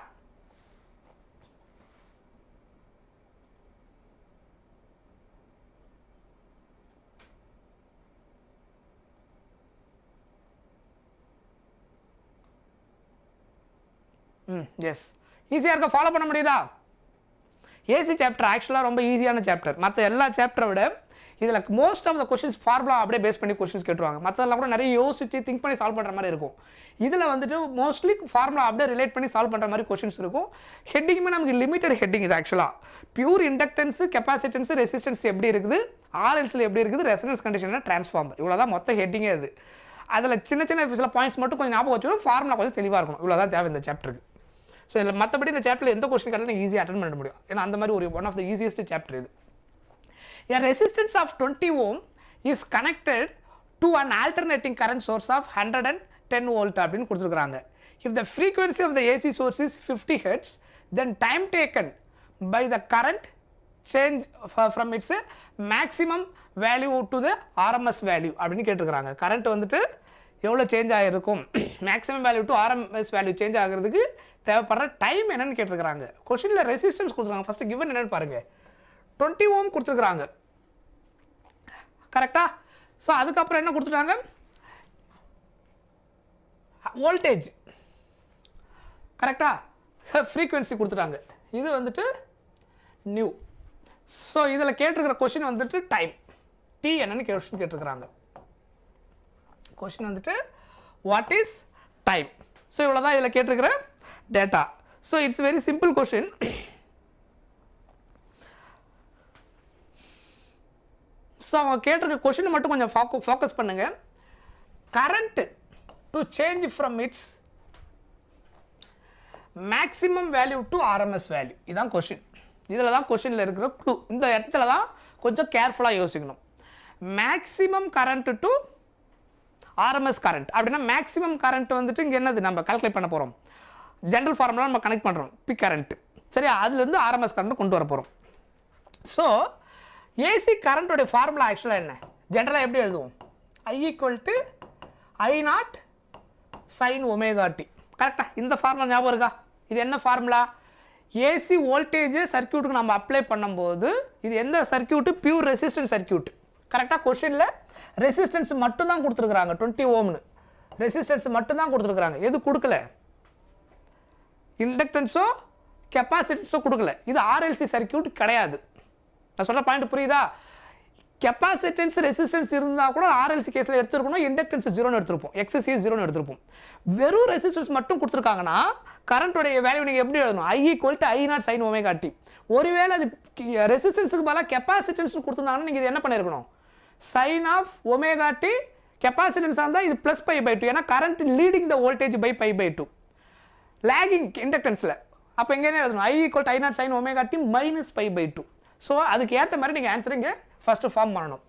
எஸ், ஈஸியாக இருக்க, ஃபாலோ பண்ண முடியுதா? ஏசி சாப்டர் ஆக்சுவலாக ரொம்ப ஈஸியான சாப்டர், மற்ற எல்லா சாப்டரை விட இதில் most of the questions formula அப்படியே பேஸ் பண்ணி கொஷின்ஸ் கேட்டுருவாங்க. மற்றதெல்லாம் கூட நிறைய யோசிச்சு திங்க் பண்ணி சால்வ் பண்ணுற மாதிரி இருக்கும். இதில் வந்துட்டு மோஸ்ட்லி ஃபார்முலா அப்படியே ரிலேட் பண்ணி சால்வ் பண்ணுற மாதிரி கொஷின்ஸ் இருக்கும். ஹெட்டிங்குமே நமக்கு லிமிட்டட் ஹெட்டிங் இது ஆக்சுவலாக. பியூர் இண்டக்டன்ஸு, கெப்பாசிட்டன்ஸு, ரெசிஸ்டன்ஸ் எப்படி இருக்குது, ஆர்எல்ஸில் எப்படி இருக்குது, ரெசனன்ஸ் கண்டிஷனில் டிரான்ஸ்ஃபார்மர், இவ்வளோ தான் மொத்த ஹெட்டிங்கே அது. அதில் சின்ன சின்ன சில பாயிண்ட்ஸ் மட்டும் கொஞ்சம் ஞாபகம் வச்சுக்கணும். ஃபார்முலா கொஞ்சம் தெளிவாக இருக்கணும். இவ்வளோ தான் தேவை இந்த சாப்டருக்கு. ஸோ இதில் மற்றபடி இந்த சாப்டரில் எந்த கொஸ்டின் கேட்டாலும் ஈஸியாக அட்டன் பண்ண முடியும். ஏன்னா அந்த மாதிரி ஒரு one of the easiest chapter இது. A resistance of 20 ohm is connected to an alternating current source of 110 volt அப்படின்னு கொடுத்துருக்காங்க. If the frequency of the AC source is 50 Hz, then time taken by the current change from its maximum value to the RMS value அப்படின்னு கேட்டிருக்காங்க. கரண்ட் வந்துட்டு எவ்வளோ சேஞ்ச் ஆகிருக்கும், maximum value to RMS value change ஆகிறதுக்கு தேவைப்படுற டைம் என்னன்னு கேட்டிருக்காங்க. கொஸ்டினில் ரெசிஸ்டன்ஸ் கொடுத்துருக்காங்க. ஃபஸ்ட்டு கிவன் என்னென்னு பாருங்கள், 20 ohm கொடுத்துருக்குறாங்க. கரெக்டாக? ஸோ அதுக்கப்புறம் என்ன கொடுத்துட்டாங்க, வோல்டேஜ் கரெக்டாக, ஃப்ரீக்குவென்சி கொடுத்துட்டாங்க. இது வந்துட்டு நியூ. ஸோ இதில் கேட்டிருக்கிற கொஷின் வந்துட்டு டைம், டி என்னன்னு கொஸ்டின் கேட்டிருக்கிறாங்க. கொஸ்டின் வந்துட்டு வாட் இஸ் டைம். ஸோ இவ்வளோ தான் இதில் கேட்டிருக்கிற data. So it's very simple question. So அவங்க கேட்டிருக்க கொஷினை மட்டும் கொஞ்சம் ஃபோக்கஸ் பண்ணுங்கள். Current to change from its maximum value to RMS value, இதுதான் கொஷின். இதில் தான் கொஷினில் இருக்கிற க்ளூ. இந்த இடத்துல தான் கொஞ்சம் கேர்ஃபுல்லாக யோசிக்கணும். Maximum current to RMS current அப்படின்னா மேக்ஸிமம் கரண்ட் வந்துட்டு இங்கே என்னது நம்ம கால்குலேட் பண்ண போகிறோம். ஜென்ரல் ஃபார்முலா நம்ம கனெக்ட் பண்ணுறோம், பி கரண்ட்டு. சரியா? அதுலேருந்து ஆர்எம்எஸ் கரண்ட் கொண்டு வர போகிறோம். ஸோ ஏசி கரண்ட்டோடைய ஃபார்முலா ஆக்சுவலாக என்ன, ஜென்ரலாக எப்படி எழுதுவோம், I = I0 sin ωt. கரெக்டாக? இந்த ஃபார்முலா ஞாபகம் இருக்கா? இது என்ன ஃபார்முலா, ஏசி வோல்டேஜ் சர்க்கியூட்டுக்கு நம்ம அப்ளை பண்ணும்போது இது எந்த சர்க்கியூட்டு, பியூர் ரெசிஸ்டன்ஸ் சர்க்கியூட். கரெக்டாக? கொஷினில் ரெசிஸ்டன்ஸ் மட்டும் தான் கொடுத்துருக்குறாங்க, 20 ohmனு ரெசிஸ்டன்ஸ் மட்டும் தான் கொடுத்துருக்குறாங்க. எது கொடுக்கல, இண்டக்டன்ஸோ கெப்பாசிட்டன்ஸோ கொடுக்கல. இது ஆர்எல்சி சர்க்கியூட் கிடையாது. நான் சொல்கிற பாயிண்ட் புரியுதா? கெப்பாசிட்டன்ஸ் ரெசிஸ்டன்ஸ் இருந்தால் கூட ஆர்எல்சி கேஸில் எடுத்துருக்கணும், இண்டக்டன்ஸ் 0ன்னு எடுத்துருப்போம், எக்ஸசி 0ன்னு எடுத்துருப்போம். வெறும் ரெசிஸ்டன்ஸ் மட்டும் கொடுத்துருக்காங்கன்னா கரண்ட்டோடைய வேல்யூ நீங்கள் எப்படி எழுதணும், I = I0 sin ωt. ஒருவேளை அது ரெசிஸ்டன்ஸுக்கு பதிலாக கெப்பாசிட்டன்ஸ் கொடுத்துருந்தாங்கன்னா நீங்கள் இது என்ன பண்ணியிருக்கணும், sin of ωt. கெப்பாசிட்டன்ஸாக இருந்தால் இது +π/2, ஏன்னா current leading the voltage by π/2, lagging இண்டக்டன்ஸில். அப்போ எங்கே எழுதணும், I = I0 sin ωt -π/2. So அதுக்கு ஏற்ற மாதிரி நீங்கள் ஆன்சர் இங்கே ஃபஸ்ட்டு ஃபார்ம் பண்ணணும்.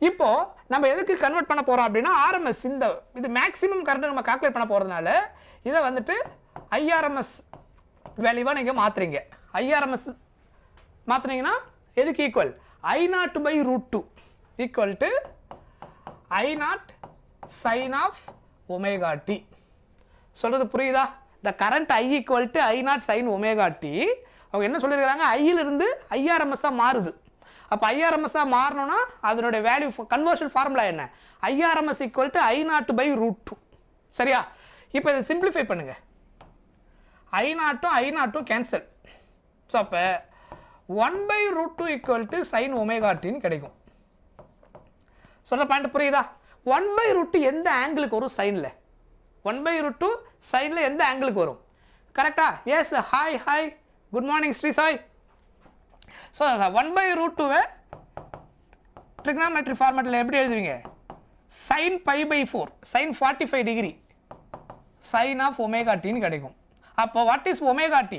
இப்போது நம்ம எதுக்கு கன்வெர்ட் பண்ண போகிறோம் அப்படின்னா ஆர்எம்எஸ், இந்த இது மேக்ஸிமம் கரண்ட் நம்ம கால்குலேட் பண்ண போகிறதுனால இதை வந்துட்டு ஐஆர்எம்எஸ் வேல்யூவாக நீங்கள் மாற்றுறீங்க. ஐஆர்எம்எஸ் மாற்றுனீங்கன்னா எதுக்கு equal, I0/√2 = I0 sin of ωt. சொல்கிறது புரியுதா? The current I = I0 sin ωt. அவங்க என்ன சொல்லியிருக்கிறாங்க, ஐயிலிருந்து ஐஆர்எம்எஸ்ஸாக மாறுது. அப்போ ஐஆர்எம்எஸ்ஸாக மாறணும்னா அதனுடைய வேல்யூ கன்வர்ஷன் ஃபார்முலா என்ன, ஐஆர்எம்எஸ் = I0/√2. சரியா? இப்போ இதை சிம்பிளிஃபை பண்ணுங்கள். I0 cancel. ஸோ அப்போ 1/√2 = sin ωtன்னு கிடைக்கும். சொல்கிற பாயிண்ட் புரியுதா? 1/√2 எந்த ஆங்கிளுக்கு வரும் சைனில், 1/√2 சைனில் எந்த ஆங்கிளுக்கு வரும், கரெக்டா? Yes, hi good morning Sri Sai. So 1/√2வை ட்ரிக்னாமெட்ரி ஃபார்மேட்டில் எப்படி எழுதுவீங்க, sin π/4, sin 45 degree sin of ωtன்னு கிடைக்கும். அப்போ வாட் இஸ் ωt,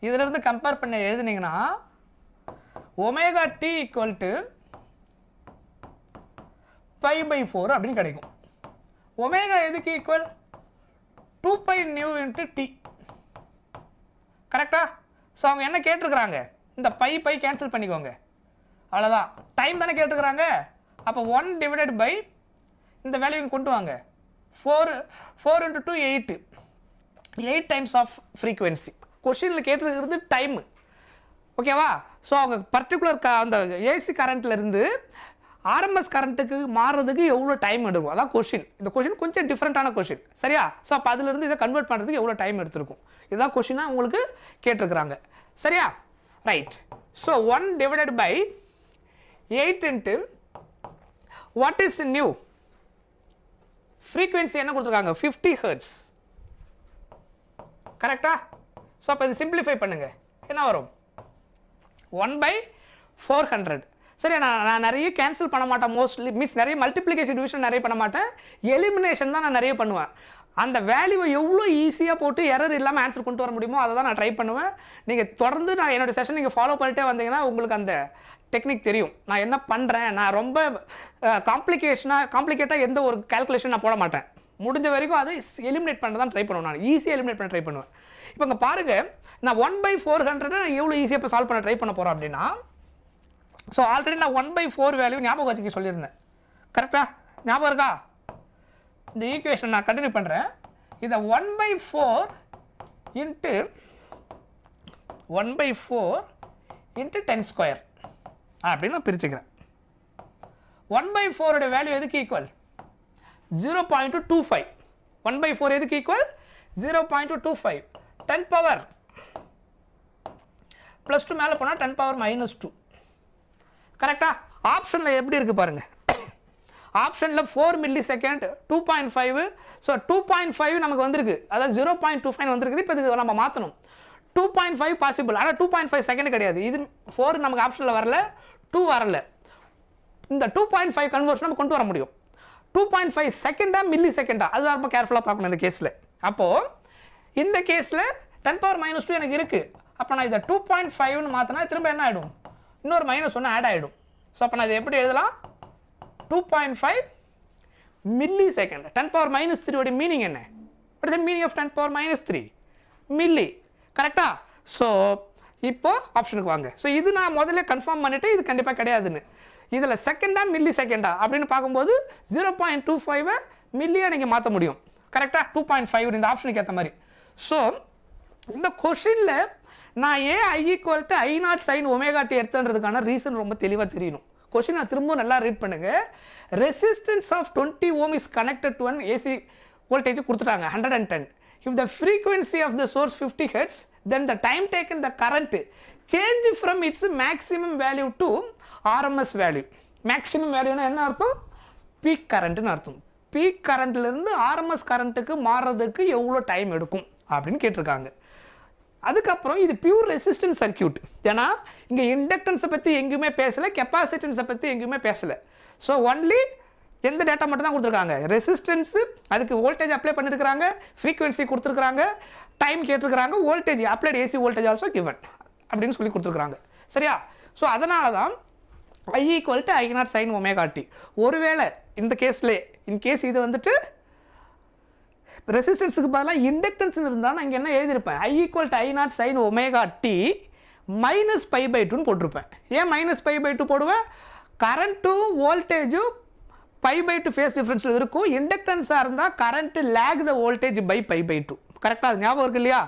இதிலிருந்து கம்பேர் பண்ண எழுதுனீங்கன்னா ωt = π/4 அப்படின்னு கிடைக்கும். ஒமேகா எதுக்கு ஈக்குவல், 2πν × t. கரெக்டா? ஸோ அவங்க என்ன கேட்டிருக்கிறாங்க, இந்த பை கேன்சல் பண்ணிக்கோங்க, அவ்வளோதான். டைம் தானே கேட்டிருக்கிறாங்க. அப்போ 1/, இந்த வேல்யூ கொண்டு வாங்க, 4 × 2 8 டைம்ஸ் ஆஃப் ஃப்ரீக்குவென்சி. கொஷினில் கேட்டிருக்கிறது டைமு, ஓகேவா? ஸோ அவங்க பர்டிகுலர் அந்த ஏசி கரண்ட்லேருந்து ஆர்எம்எஸ் கரண்ட்டுக்கு மாறுறதுக்கு எவ்வளோ டைம் எடுக்கும், அதான் கொஷின். இந்த கொஷின் கொஞ்சம் டிஃப்ரெண்ட்டான கொஷின், சரியா? ஸோ அப்போ அதிலிருந்து இதை கன்வெர்ட் பண்ணுறதுக்கு எவ்வளோ டைம் எடுத்திருக்கும், இதுதான் கொஷினாக உங்களுக்கு கேட்டிருக்கிறாங்க, சரியா? Right. So 1/, 8 into what is new frequency என்ன கொடுத்துருக்காங்க 50 Hz கரெக்டா ஸோ அப்போ இது சிம்பிளிஃபை பண்ணுங்க என்ன வரும் 1/400 சரி நான் நிறைய கேன்சல் பண்ண மாட்டேன் மோஸ்ட்லி மீன்ஸ் நிறைய மல்டிப்ளிகேஷன் டிவிஷன் நிறைய பண்ண மாட்டேன் எலிமினேஷன் தான் நான் நிறைய பண்ணுவேன் அந்த வேல்யூவை எவ்வளோ ஈஸியாக போட்டு எரர் இல்லாமல் ஆன்சர் கொண்டு வர முடியுமோ அதை தான் நான் ட்ரை பண்ணுவேன் நீங்கள் தொடர்ந்து நான் என்னோடய செஷன் நீங்கள் ஃபாலோ பண்ணிட்டே வந்தீங்கன்னா உங்களுக்கு அந்த டெக்னிக் தெரியும் நான் என்ன பண்ணுறேன் நான் ரொம்ப காம்ப்ளிகேட்டாக எந்த ஒரு கால்குலேஷன் நான் போட மாட்டேன் முடிஞ்ச வரைக்கும் அதை எலிமினேட் பண்ண தான் ட்ரை பண்ணுவேன் நான் ஈஸியாக எலிமினேட் பண்ண ட்ரை பண்ணுவேன் இப்போ இங்கே பாருங்கள் நான் 1/400 நான் எவ்வளோ ஈஸியாக இப்போ சால்வ் பண்ண ட்ரை பண்ண போகிறேன் அப்படின்னா ஸோ ஆல்ரெடி நான் 1/4 வேல்யூ ஞாபகம் வச்சுக்க சொல்லியிருந்தேன் கரெக்டாக ஞாபகம் இருக்கா இந்த ஈக்குவேஷன் நான் கண்டினியூ பண்ணுறேன் இதை 1/4 இன்ட்டு 1/4 இன்ட்டு 10² அப்படின்னு நான் பிரிச்சுக்கிறேன் 1/4 வேல்யூ எதுக்கு ஈக்குவல் 0.25 1/4 எதுக்கு ஈக்குவல் 0.25 10 பவர் +2 மேலே போனால் 10 பவர் -2 கரெக்டா ஆப்ஷனில் எப்படி இருக்குது பாருங்கள் ஆப்ஷனில் 4 millisecond 2.5 ஸோ 2.5 நமக்கு வந்திருக்கு அதாவது 0.25 வந்திருக்குது இப்போ இது நம்ம மாற்றணும் 2.5 பாசிபிள் ஆனால் 2.5 செகண்ட் கிடையாது இது 4 நமக்கு ஆப்ஷனில் வரல 2 வரல இந்த 2.5 கன்வர்ஷன் நம்ம கொண்டு வர முடியும் 2.5 செகண்டா மில்லி செகண்டா அது ரொம்ப கேர்ஃபுல்லாக பார்க்கணும் இந்த கேஸில் அப்போது இந்த கேஸில் 10 பவர் -2 எனக்கு இருக்குது அப்போ நான் இதை 2.5ன்னு மாற்றினா திரும்ப என்ன ஆகிடும் இன்னொரு -1 ஆட் ஆகிடும் ஸோ அப்போ நான் இதை எப்படி எழுதலாம் 2.5 millisecond 10 பவர் -3 உடைய மீனிங் என்ன what is the meaning of 10 power -3 milli கரெக்டா ஸோ இப்போ ஆப்ஷனுக்கு வாங்க ஸோ இது நான் முதல்ல கன்ஃபார்ம் பண்ணிவிட்டு இது கண்டிப்பாக கிடையாதுன்னு இதில் செகண்டா மில்லி செகண்டா அப்படின்னு பார்க்கும்போது 0.25 மில்லியாக நீங்கள் மாற்ற முடியும் கரெக்டாக 2.5 இந்த ஆப்ஷனுக்கு ஏற்ற மாதிரி ஸோ இந்த கொஷினில் நான் ஏன் I=I0 sin 𝜔t எடுத்துன்றதுக்கான ரீசன் ரொம்ப தெளிவாக தெரியணும் கொஷின் நான் திரும்ப நல்லா ரீட் பண்ணுங்கள் resistance of 20 ohm is connected to an AC voltage கொடுத்துட்டாங்க 110 if the frequency of the source 50 Hz then the time taken the current change from its maximum value to RMS value maximum value னா என்ன அர்த்தம் பீக் கரண்ட்னு அர்த்தம் பீக் கரண்ட்லேருந்து RMS கரண்ட்டுக்கு மாறுறதுக்கு எவ்வளோ டைம் எடுக்கும் அப்படின்னு கேட்டிருக்காங்க அதுக்கப்புறம் இது பியூர் ரெசிஸ்டன்ஸ் சர்க்கியூட் ஏன்னா இங்கே இண்டக்டன்ஸை பற்றி எங்கேயுமே பேசலை கெப்பாசிட்டன்ஸை பற்றி எங்கேயுமே பேசலை ஸோ ஒன்லி எந்த டேட்டா மட்டும் தான் கொடுத்துருக்காங்க ரெசிஸ்டன்ஸு அதுக்கு வோல்டேஜ் அப்ளை பண்ணியிருக்கிறாங்க ஃப்ரீக்வன்சி கொடுத்துருக்குறாங்க டைம் கேட்டிருக்கிறாங்க voltage applied AC voltage also given அப்படின்னு சொல்லி கொடுத்துருக்குறாங்க சரியா ஸோ அதனால தான் I=I0 sin 𝜔t ஒருவேளை இந்த கேஸில் இன்கேஸ் இது வந்துட்டு ரெசிஸ்டன்ஸுக்கு பதிலாக இண்டக்டன்ஸ் இருந்தால் நான் இங்கே என்ன எழுதியிருப்பேன் I=I0 sin 𝜔t -π/2ன்னு போட்டிருப்பேன் ஏன் -π/2 போடுவேன் கரண்ட்டும் வோல்டேஜும் π/2 ஃபேஸ் டிஃப்ரென்ஸில் இருக்கும் இண்டக்டன்ஸாக இருந்தால் current lag the voltage by π/2 கரெக்டாக அது ஞாபகம் இருக்கு இல்லையா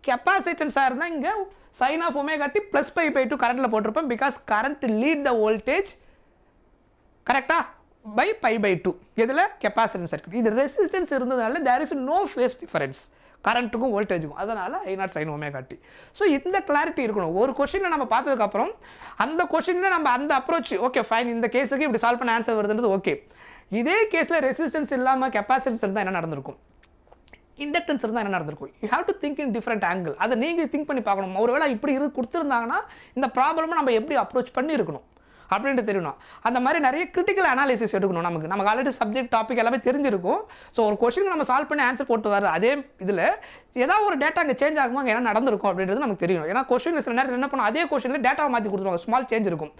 கெப்பாசிட்டன்ஸாக இருந்தால் இங்கே sin of 𝜔t +π/2 கரண்ட்டில் போட்டிருப்பேன் because current lead the voltage கரெக்டாக பை π/2 இதில் கெப்பாசிட்டன்ஸ் சர்க்யூட் இது ரெசிஸ்டன்ஸ் இருந்ததுனால there is no phase difference கரண்ட்டுக்கும் வோல்டேஜுக்கும் அதனால் I0 sin 𝜔t ஸோ இந்த கிளாரிட்டி இருக்கணும் ஒரு கொஷினை நம்ம பார்த்ததுக்கப்புறம் அந்த கொஷினில் நம்ம அந்த அப்ரோச் ஓகே ஃபைன் இந்த கேஸுக்கு இப்படி சால்வ் பண்ண ஆன்சர் வருதுன்றது ஓகே இதே கேஸில் ரெசிஸ்டன்ஸ் இல்லாமல் கெப்பாசிட்டன்ஸ் இருந்தால் என்ன நடந்திருக்கும் இண்டக்டன்ஸ் இருந்தால் என்ன நடந்திருக்கும் you have to think in different angle அதை நீங்கள் திங்க் பண்ணி பார்க்கணும் ஒருவேளை இப்படி கொடுத்துருந்தாங்கன்னா இந்த ப்ராப்ளமை நம்ம எப்படி அப்ரோச் பண்ணியிருக்கணும் அப்படின்ட்டு தெரியணும் அந்த மாதிரி நிறைய கிரிட்டிக்கல் அனாலிசிஸ் எடுக்கணும் நமக்கு ஆல்ரெடி சப்ஜெக்ட் டாபிக் எல்லாமே தெரிஞ்சிருக்கும் ஸோ ஒரு கொஸ்டினுக்கு நம்ம சால்வ் பண்ணி ஆன்சர் போட்டு வர அதே இதில் ஏதாவது ஒரு டேட்டா அங்கே சேஞ்ச் ஆகும்போது அங்கே என்ன நடந்திருக்கும் அப்படின்றது நமக்கு தெரியும் ஏன்னா கொஸ்டினில் சில நேரத்தில் என்ன பண்ணும் அதே கொஸ்டினில் டேட்டாவை மாற்றி கொடுத்துருவாங்க ஸ்மால் சேஞ்ச் இருக்கும்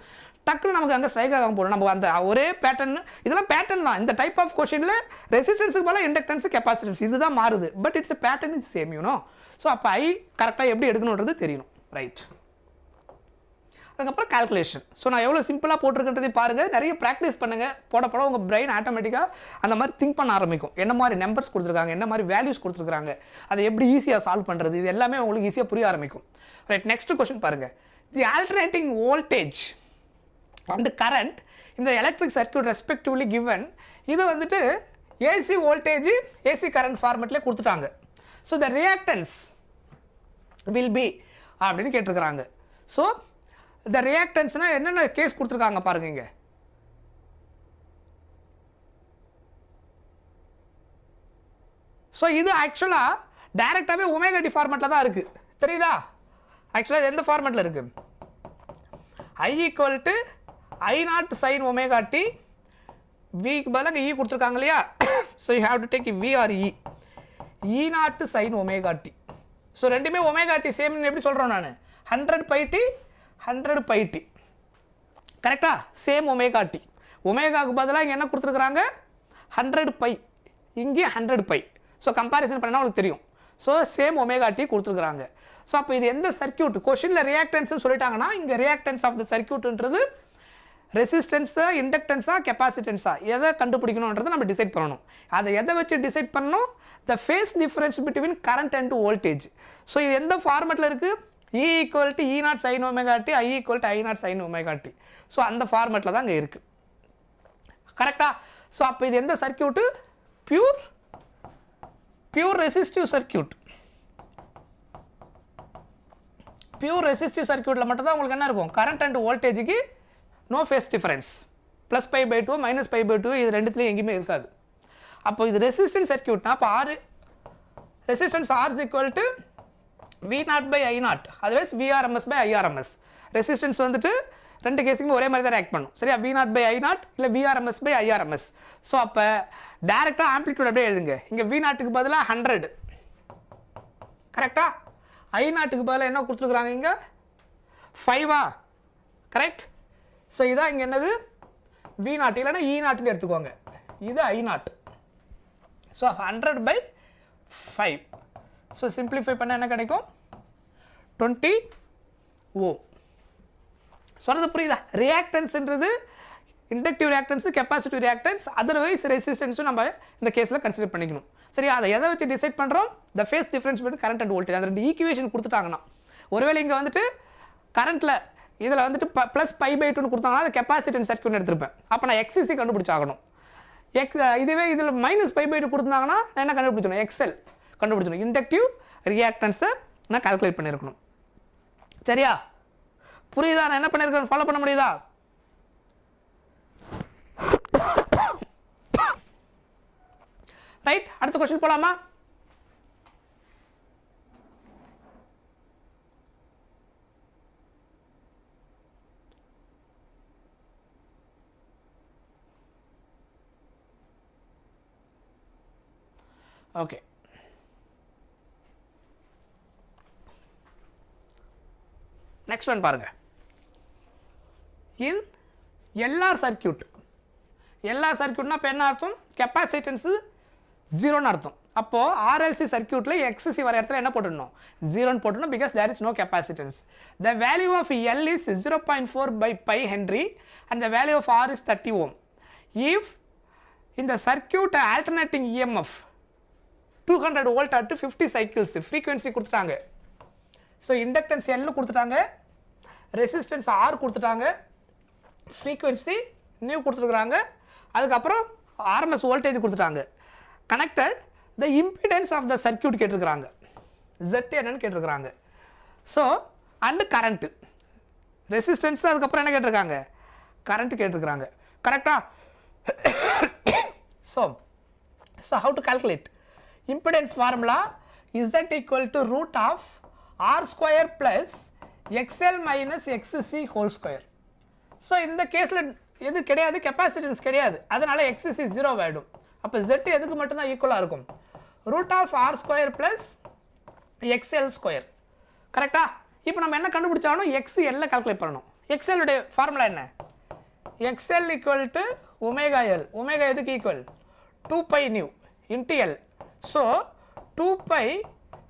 டக்குன்னு நமக்கு அங்கே ஸ்ட்ரைக் ஆகாமல் போடும் நம்ம அந்த ஒரே பேட்டர்ன் இதெல்லாம் பேட்டர்ன் தான் இந்த டைப் ஆஃப் கொஸ்டினில் ரெசிஸ்டன்ஸுக்கு போல இண்டக்டன்ஸ் கெப்பாசிட்டன்ஸ் இதுதான் மாறுது but it's pattern is same you know so அப்போ கரெக்டாக எப்படி எடுக்கணுன்றது தெரியணும் ரைட் அதுக்கப்புறம் கால்குலேஷன் ஸோ நான் எவ்வளோ சிம்பிளாக போட்டிருக்கின்றதை பாருங்கள் நிறைய ப்ராக்டிஸ் பண்ணுங்கள் போட உங்கள் பிரெயின் ஆட்டோமேட்டிக்காக அந்த மாதிரி திங்க் பண்ண ஆரம்பிக்கும் என்ன மாதிரி நம்பர்ஸ் கொடுத்துருக்காங்க என்ன மாதிரி வேல்யூஸ் கொடுத்துருக்காங்க அதை எப்படி ஈஸியாக சால்வ் பண்ணுறது இது எல்லாமே உங்களுக்கு ஈஸியாக புரிய ஆரம்பிக்கும் ரைட் நெக்ஸ்ட் கொஸ்டின் பாருங்கள் தி ஆல்டர்னேட்டிங் வோல்டேஜ் அண்ட் கரண்ட் இந்த எலக்ட்ரிக் சர்க்யூட் ரெஸ்பெக்டிவ்லி கிவன் இது வந்துட்டு ஏசி வோல்டேஜ் ஏசி கரண்ட் ஃபார்மெட்லேயே கொடுத்துட்டாங்க so the reactance will be அப்படின்னு கேட்டிருக்கிறாங்க ஸோ இந்த ரியாக்டன்ஸ்னால் என்னென்ன கேஸ் கொடுத்துருக்காங்க பாருங்க இங்கே ஸோ இது ஆக்சுவலாக டைரெக்டாகவே ஒமேகா டி ஃபார்மேட்டில் தான் இருக்குது தெரியுதா ஆக்சுவலாக இது எந்த ஃபார்மேட்டில் இருக்குது I equal to I0 sine omega T விக்கு பதிலாக இங்கே கொடுத்துருக்காங்க இல்லையா so you have to take V R E0 sine omega T so ரெண்டுமே ஒமேகா டி சேம்னு எப்படி சொல்கிறோம் நான் 100 பை டி கரெக்டாக சேம் ஒமேகா டி ஒமேகாவுக்கு பதிலாக இங்கே என்ன கொடுத்துருக்குறாங்க 100 பை இங்கே 100 பை ஸோ கம்பேரிசன் பண்ணால் உங்களுக்கு தெரியும் ஸோ சேம் ஒமேகா டி கொடுத்துருக்குறாங்க ஸோ அப்போ இது எந்த சர்க்யூட் கொஷினில் ரியாக்டன்ஸ்னு சொல்லிட்டாங்கன்னா இங்கே ரியாக்டன்ஸ் ஆஃப் த சர்க்யூட்ன்றது ரெசிஸ்டன்ஸா இண்டக்டன்ஸா கெப்பாசிட்டன்ஸா எதை கண்டுபிடிக்கணுன்றதை நம்ம டிசைட் பண்ணணும் அதை எதை வச்சு டிசைட் பண்ணணும் the phase difference between current and voltage so இது எந்த ஃபார்மெட்டில் இருக்குது E equal to E0 sine omega T I equal to I0 sine omega T so அந்த ஃபார்மெட்டில் தான் இங்கே இருக்குது கரெக்டாக ஸோ அப்போ இது எந்த circuit pure resistive circuit pure resistive சர்க்யூட்டில் மட்டும் தான் உங்களுக்கு என்ன இருக்கும் கரண்ட் அண்ட் வோல்டேஜுக்கு no phase difference plus pi by 2 minus pi by 2 இது ரெண்டுத்துலேயும் எங்கேயுமே இருக்காது அப்போ இது ரெசிஸ்டன்ஸ் சர்க்யூட்னா அப்போ resistance R is equal to V0 by I0 otherwise VRMS by IRMS resistance வந்துட்டு ரெண்டு கேஸுக்குமே ஒரே மாதிரி தான் ஆக்ட் பண்ணும் சரியா V0 by I0 இல்லை VRMS by IRMS ஸோ அப்போ டேரெக்டாக ஆம்ப்ளிடியூட் அப்படியே எழுதுங்க இங்கே V0க்கு பதிலாக 100 கரெக்டாக I0க்கு பதிலாக என்ன கொடுத்துருக்குறாங்க இங்கே 5 கரெக்ட் ஸோ இதான் இங்கே என்னது V0 இல்லைன்னா E0ன்னு எடுத்துக்கோங்க இது I0 so 100 by 5 so simplify பண்ண என்ன கிடைக்கும் 20 ஓம் சொல்கிறது புரியுதா ரியாக்டன்ஸ்ன்றது inductive reactance capacitive reactance otherwise ரெசிஸ்டன்ஸும் நம்ம இந்த கேஸில் கன்சிடர் பண்ணிக்கணும் சரி அதை எதை வச்சு டிசைட் பண்ணுறோம் த phase difference between current and voltage அந்த ரெண்டு ஈக்குவேஷன் கொடுத்துட்டாங்கன்னா ஒருவேளை இங்கே வந்துட்டு கரண்ட்டில் இதில் வந்துட்டு ப்ளஸ் பை பை 2 கொடுத்தாங்கன்னா அது கெப்பாசிட்டன்ஸ் சர்க்யூட் எடுத்திருப்பேன் அப்போ நான் XC கண்டுபிடிச்சாகணும் இதுவே இதில் மைனஸ் பை பை 2 கொடுத்தாங்கன்னா நான் என்ன கண்டுபிடிச்சணும் XL கண்டுபிடிச்சணும் இண்டக்டிவ் ரியாக்டன்ஸை நான் கால்குலேட் பண்ணியிருக்கணும் சரியா புரியுதா நான் என்ன பண்ணியிருக்கேன் ஃபாலோ பண்ண முடியுதா ரைட் அடுத்த क्वेश्चन போலாமா ஓகே நெக்ஸ்ட் ஒன் பாருங்க இன் LR சர்க்யூட் சர்க்யூட்னா இப்போ என்ன அர்த்தம் கெப்பாசிட்டன்ஸு 0ன்னு அர்த்தம் அப்போது RLC சர்க்யூட்டில் XC வர இடத்துல என்ன போட்டுடணும் 0ன்னு போட்டுடணும் because there is no capacitance the value of L is 0.4 by pi Henry and the value of R is 30 ohm if in the circuit alternating EMF 200 volt at 50 cycles frequency கொடுத்துட்டாங்க ஸோ இண்டக்டன்ஸ் L கொடுத்துட்டாங்க ரெசிஸ்டன்ஸ் R கொடுத்துட்டாங்க ஃப்ரீக்வன்சி நியூ கொடுத்துருக்குறாங்க அதுக்கப்புறம் RMS வோல்டேஜ் கொடுத்துட்டாங்க connected the impedance of the circuit கேட்டிருக்கிறாங்க Z என்னன்னு கேட்டிருக்கிறாங்க ஸோ அண்டு கரண்ட்டு ரெசிஸ்டன்ஸ் அதுக்கப்புறம் என்ன கேட்டிருக்காங்க கரண்ட் கேட்டிருக்கிறாங்க கரெக்டா so how to calculate impedance formula Z equal to root of R square plus XL minus XC whole square so இந்த கேஸில் எது கிடையாது கெப்பாசிட்டன்ஸ் கிடையாது அதனால் XC 0 ஆகிடும் அப்போ Z எதுக்கு மட்டும்தான் ஈக்குவலாக இருக்கும் root of R square plus XL square கரெக்டாக இப்போ நம்ம என்ன கண்டுபிடிச்சாலும் XL கால்குலேட் பண்ணணும் XLுடைய ஃபார்முலா என்ன XL equal to omega L omega எதுக்கு equal 2 pi nu into L so 2 pi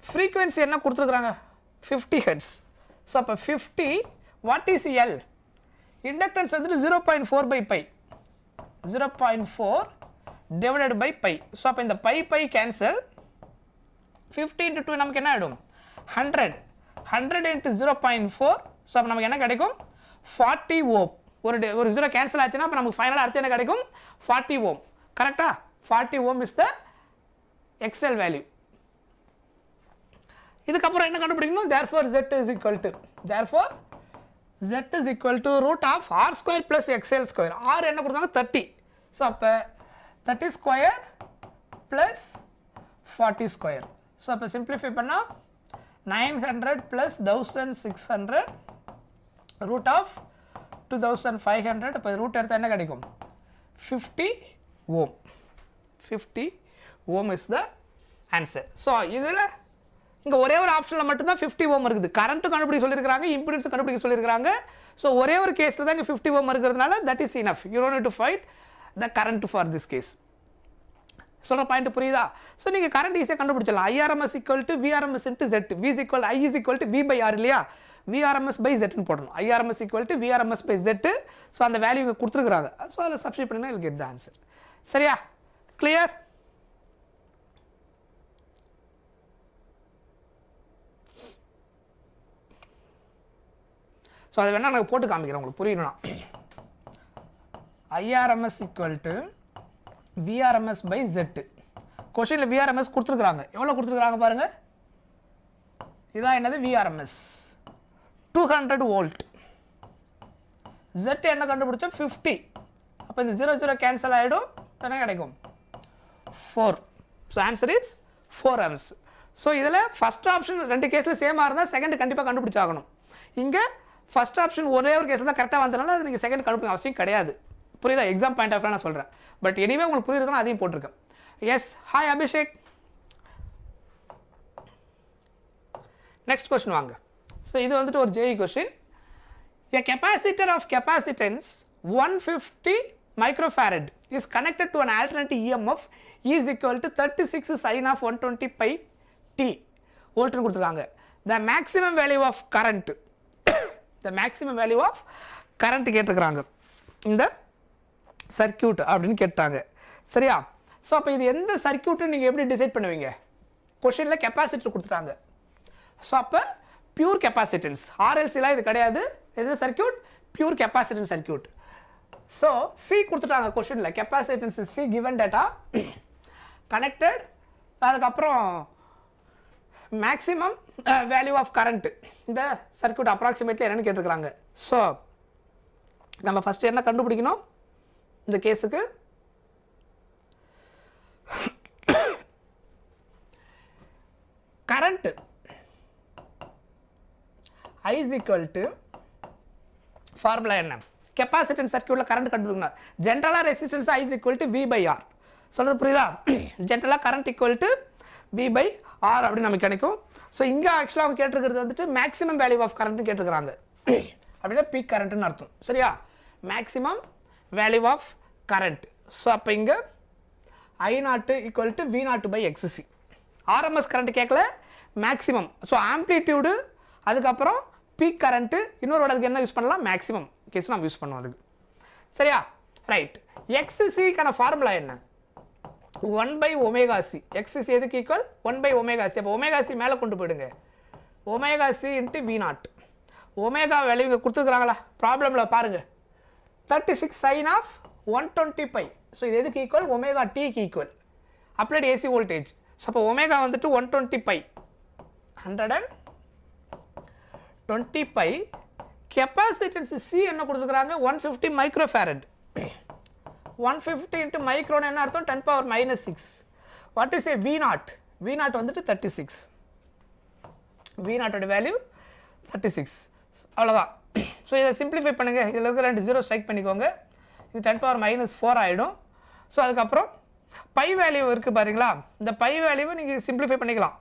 frequency என்ன கொடுத்துருக்குறாங்க 50 ஹெர்ட்ஸ் ஸோ அப்போ 50 வாட் இஸ் எல் இண்டக்டன்ஸ் வந்துட்டு 0.4 by pi 0.4 divided by pi so அப்போ இந்த பை கேன்சல் 50 into 2 நமக்கு என்ன ஆகிடும் 100 into 0.4 ஸோ அப்போ நமக்கு என்ன கிடைக்கும் 40 ohm ஒரு 0 கேன்சல் ஆச்சுன்னா அப்போ நமக்கு ஃபைனலாக அடுத்து என்ன கிடைக்கும் 40 ohm கரெக்டா 40 ohm is the XL value இதுக்கப்புறம் என்ன கண்டுபிடிக்கணும் therefore Z is equal to root of R square plus XL square R என்ன கொடுத்தாங்க 30 ஸோ அப்போ 30 square plus 40 ஸ்கொயர். ஸோ அப்போ சிம்பிளிஃபை பண்ணால் 900 + 1600 ரூட் ஆஃப் 2500. இப்போ ரூட் எடுத்தால் என்ன கிடைக்கும்? 50 ஓம். 50 ஓம் இஸ் த ஆன்சர். ஸோ இதில் இங்கே ஒரே ஒரு ஆப்ஷனில் மட்டும்தான் 50 ஓம் இருக்குது. கரண்ட்டும் கண்டுபிடிக்க சொல்லியிருக்காங்க, இம்பிடன்ஸும் கண்டுபிடிக்க சொல்லியிருக்காங்க. ஸோ ஒரே ஒரு கேஸில் தான் இங்கே 50 ஓம் இருக்கிறதுனால that is enough. You don't need to find the current for this case. சொல்கிற பாயிண்ட் புரியுதா? ஸோ நீங்கள் கரண்ட் ஈஸியாக கண்டுபிடிச்சலாம். IRMS = VRMS × Z. I = V/R இல்லையா? VRMS/Z போடணும். IRMS = VRMS/Z. ஸோ அந்த வேல்யூ இங்கே கொடுத்துருக்குறாங்க. ஸோ அதில் சப்ஸ்டிட் பண்ணினா இல் கெட் த ஆன்சர். சரியா? கிளியர்? ஸோ அதை வேணால் நாங்கள் போட்டு காமிக்கிறேன் உங்களுக்கு புரியணும்னா. IRMS = VRMS/Z. கொஷினில் VRMS கொடுத்துருக்குறாங்க. எவ்வளோ கொடுத்துருக்குறாங்க பாருங்கள். இதான் என்னது? VRMS 200 volt. Z என்ன கண்டுபிடிச்சோம்? 50. அப்போ இந்த 0 0 கேன்சல் ஆகிடும். என்ன கிடைக்கும்? 4. So answer is 4 amps. So இதில் ஃபஸ்ட் ஆப்ஷன் ரெண்டு கேஸில் சேமாக இருந்தால் செகண்ட் கண்டிப்பாக கண்டுபிடிச்சாகணும். இங்கே ஃபஸ்ட் ஆப்ஷன் ஒரே ஒரு கேஸில் தான் கரெக்டாக வந்ததுனால அது நீங்கள் செகண்ட் கண்டுபிடிக்க அவசியம் கிடையாது. புரியுதா? எக்ஸாம் பாயிண்ட் ஆஃப் நான் சொல்கிறேன். பட் எனிவே உங்களுக்கு புரியுதுன்னா அதையும் போட்டிருக்கேன். Yes, hi Abhishek. Next question வாங்க. ஸோ இது வந்துட்டு ஒரு JEE question. A capacitor of capacitance 150 microfarad is connected to an alternate EMF is equal to 36 sin of 120 pi t வோல்ட்னு கொடுத்துருக்காங்க. The maximum value of current the maximum value of current கேட்டிருக்கிறாங்க இந்த சர்க்கியூட் அப்படின்னு கேட்டாங்க. சரியா? ஸோ அப்போ இது எந்த சர்க்கியூட்னு நீங்கள் எப்படி டிசைட் பண்ணுவீங்க? கொஷினில் கெப்பாசிட்டர் கொடுத்துட்டாங்க. ஸோ அப்போ பியூர் கெப்பாசிட்டன்ஸ், ஆர்எல்சிலாம் இது கிடையாது. எது circuit? Pure capacitance circuit. So C கொடுத்துட்டாங்க கொஷினில். Capacitance C given data connected. அதுக்கப்புறம் மேக்ஸிமம் வேல்யூ ஆஃப் கரண்ட் இந்த சர்க்கியூட் அப்ராக்சிமேட்லி என்னென்னு கேட்டிருக்கிறாங்க. ஸோ நம்ம ஃபஸ்ட்டு என்ன கண்டுபிடிக்கணும் இந்த கேஸுக்கு? கரண்ட் I = ஃபார்முலா என்ன? கெப்பாசிட்டன்ஸ் சர்க்கியூட்டில் கரண்ட் கண்டுபிடிக்கணும். ஜென்ரலாக ரெசிஸ்டன்ஸ் I = V/R. சொல்கிறது புரியுதா? ஜென்ரலாக கரண்ட் = V/R அப்படின்னு நமக்கு கிடைக்கும். ஸோ இங்கே ஆக்சுவலாக அவங்க கேட்டிருக்கிறது வந்துட்டு மேக்ஸிமம் வேல்யூ ஆஃப் கரண்ட்னு கேட்டிருக்கிறாங்க. அப்படின்னா பீக் கரண்ட்னு அர்த்தம். சரியா? Maximum value of current. So அப்போ இங்கே I0 = V0/XC. RMS கரண்ட் கேட்கல, மேக்ஸிமம். ஸோ ஆம்ப்ளிடியூடு, அதுக்கப்புறம் பீக் கரண்ட்டு, இன்னொரு அதுக்கு என்ன யூஸ் பண்ணலாம்? மேக்ஸிமம் கேஸ் நம்ம யூஸ் பண்ணுவோம் அதுக்கு. சரியா? ரைட். XC-க்கான ஃபார்முலா என்ன? 1/ωc. XC எதுக்கு ஈக்குவல்? 1/ωc. அப்போ ωc மேலே கொண்டு போயிடுங்க. ωc × V0. ஒமேகா வேல்யூ இங்கே கொடுத்துருக்குறாங்களா? ப்ராப்ளமில் பாருங்கள். 36 sin of 120 pi. ஸோ இது எதுக்கு equal? ωt equal. Applied AC voltage. So அப்போ ஒமேகா வந்துட்டு 120 pi. 120 pi. கெப்பாசிட்டன்ஸ் சி என்ன கொடுத்துருக்குறாங்க? 150 மைக்ரோஃபேரட். 150 × மைக்ரோன்னு என்ன அர்த்தம்? 10⁻⁻6. What is a V0? V0 வந்துட்டு 36. V0 value 36. அவ்வளோதான். ஸோ இதை சிம்பிளிஃபை பண்ணுங்கள். இதில் இருக்கிற 2 0 ஸ்ட்ரைக் பண்ணிக்கோங்க. இது 10⁻⁻4 ஆகிடும். ஸோ அதுக்கப்புறம் பை வேல்யூ இருக்குது பாருங்களா? இந்த பை வேல்யூவை நீங்கள் சிம்பிளிஃபை பண்ணிக்கலாம்.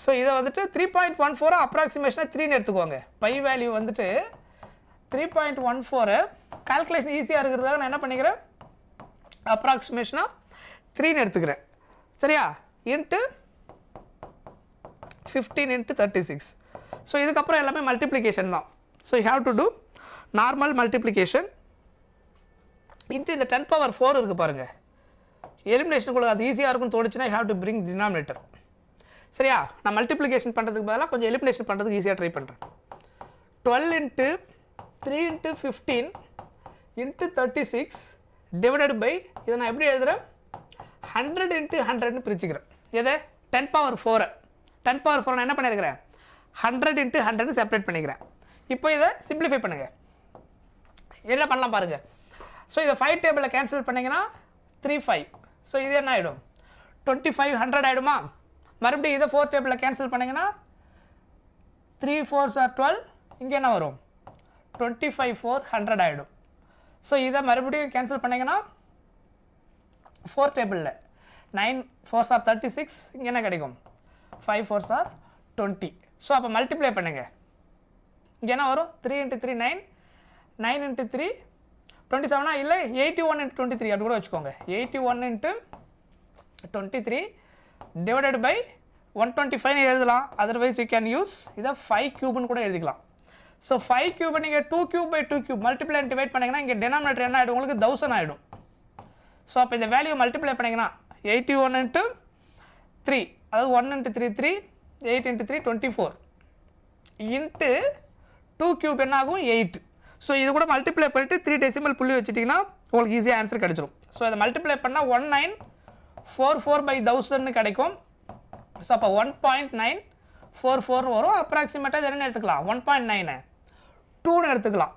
ஸோ இதை வந்துட்டு 3.14 அப்ராக்சிமேஷனாக 3ன்னு எடுத்துக்கோங்க. பை வேல்யூ வந்துட்டு 3.14 கால்குலேஷன் ஈஸியாக இருக்கிறதுக்காக நான் என்ன பண்ணிக்கிறேன்? அப்ராக்சிமேஷனாக 3ன்னு எடுத்துக்கிறேன். சரியா? இன்ட்டு 15 × 36. ஸோ இதுக்கப்புறம் எல்லாமே மல்டிப்ளிகேஷன் தான். So you have to do normal multiplication into இந்த 10⁻4 இருக்குது பாருங்கள். எலிமினேஷனுக்குள்ள அது ஈஸியாக இருக்கும்னு தோணுச்சுன்னா you have to bring denominator. சரியா? நான் மல்டிப்ளிகேஷன் பண்ணுறதுக்கு பதிலாக கொஞ்சம் எலிமினேஷன் பண்ணுறதுக்கு ஈஸியாக ட்ரை பண்ணுறேன். 12 × 3 × 15 × 36 டிவைடட் பை இதை நான் எப்படி எழுதுகிறேன்? 100 × 100ன்னு பிரிச்சுக்கிறேன். எதை? 10⁻4. 10⁻4 நான் என்ன பண்ணியிருக்கிறேன்? 100 × 100ன்னு செப்பரேட் பண்ணிக்கிறேன். இப்போ இதை சிம்பிளிஃபை பண்ணுங்கள். என்ன பண்ணலாம் பாருங்கள். ஸோ இதை 5 டேபிளில் கேன்சல் பண்ணிங்கன்னா 3 5. ஸோ இது என்ன ஆகிடும்? 2500 ஆகிடுமா? மறுபடியும் இதை 4 டேபிளில் கேன்சல் பண்ணிங்கன்னா 3 4s are 12, இங்கே என்ன வரும்? 25400 ஆகிடும். ஸோ இதை மறுபடியும் கேன்சல் பண்ணிங்கன்னா 4 டேபிளில் 9 4s are 36, இங்கே என்ன கிடைக்கும்? 5 4s are 20. ஸோ அப்போ மல்டிப்ளை பண்ணுங்கள். இங்கே என்ன வரும்? 3 × 3 9, 9 × 3 27 இல்லை 81 × 23 அப்படி கூட வச்சுக்கோங்க. 81 × 23 டிவைடட் பை 125 எழுதலாம். அதர்வைஸ் யூ கேன் யூஸ் இதை 5 கியூப்னு கூட எழுதிக்கலாம். ஸோ 5 கியூப் நீங்கள் 2 cube by 2 cube multiply and divide பண்ணிங்கன்னா இங்கே டெனாமினேட்டர் என்ன ஆகிடும்? உங்களுக்கு 1000 ஆகிடும். ஸோ அப்போ இந்த வேல்யூ மல்டிப்ளை பண்ணிங்கன்னா 81 × 3, அதாவது 1 × 3 3, 8 × 3 24 இன்ட்டு 2 கியூப் என்ன ஆகும்? 8. ஸோ இது கூட மல்டிப்ளை பண்ணிட்டு 3 டெசிமல் புள்ளி வச்சுட்டிங்கன்னா உங்களுக்கு ஈஸியாக ஆன்சர் கிடச்சிரும். ஸோ இதை மல்டிப்ளை பண்ணால் 1944/1000 கிடைக்கும். ஸோ அப்போ 1.944 வரும். அப்ராக்சிமேட்டாக இது என்ன எடுத்துக்கலாம்? 1.9 2ன்னு எடுத்துக்கலாம்.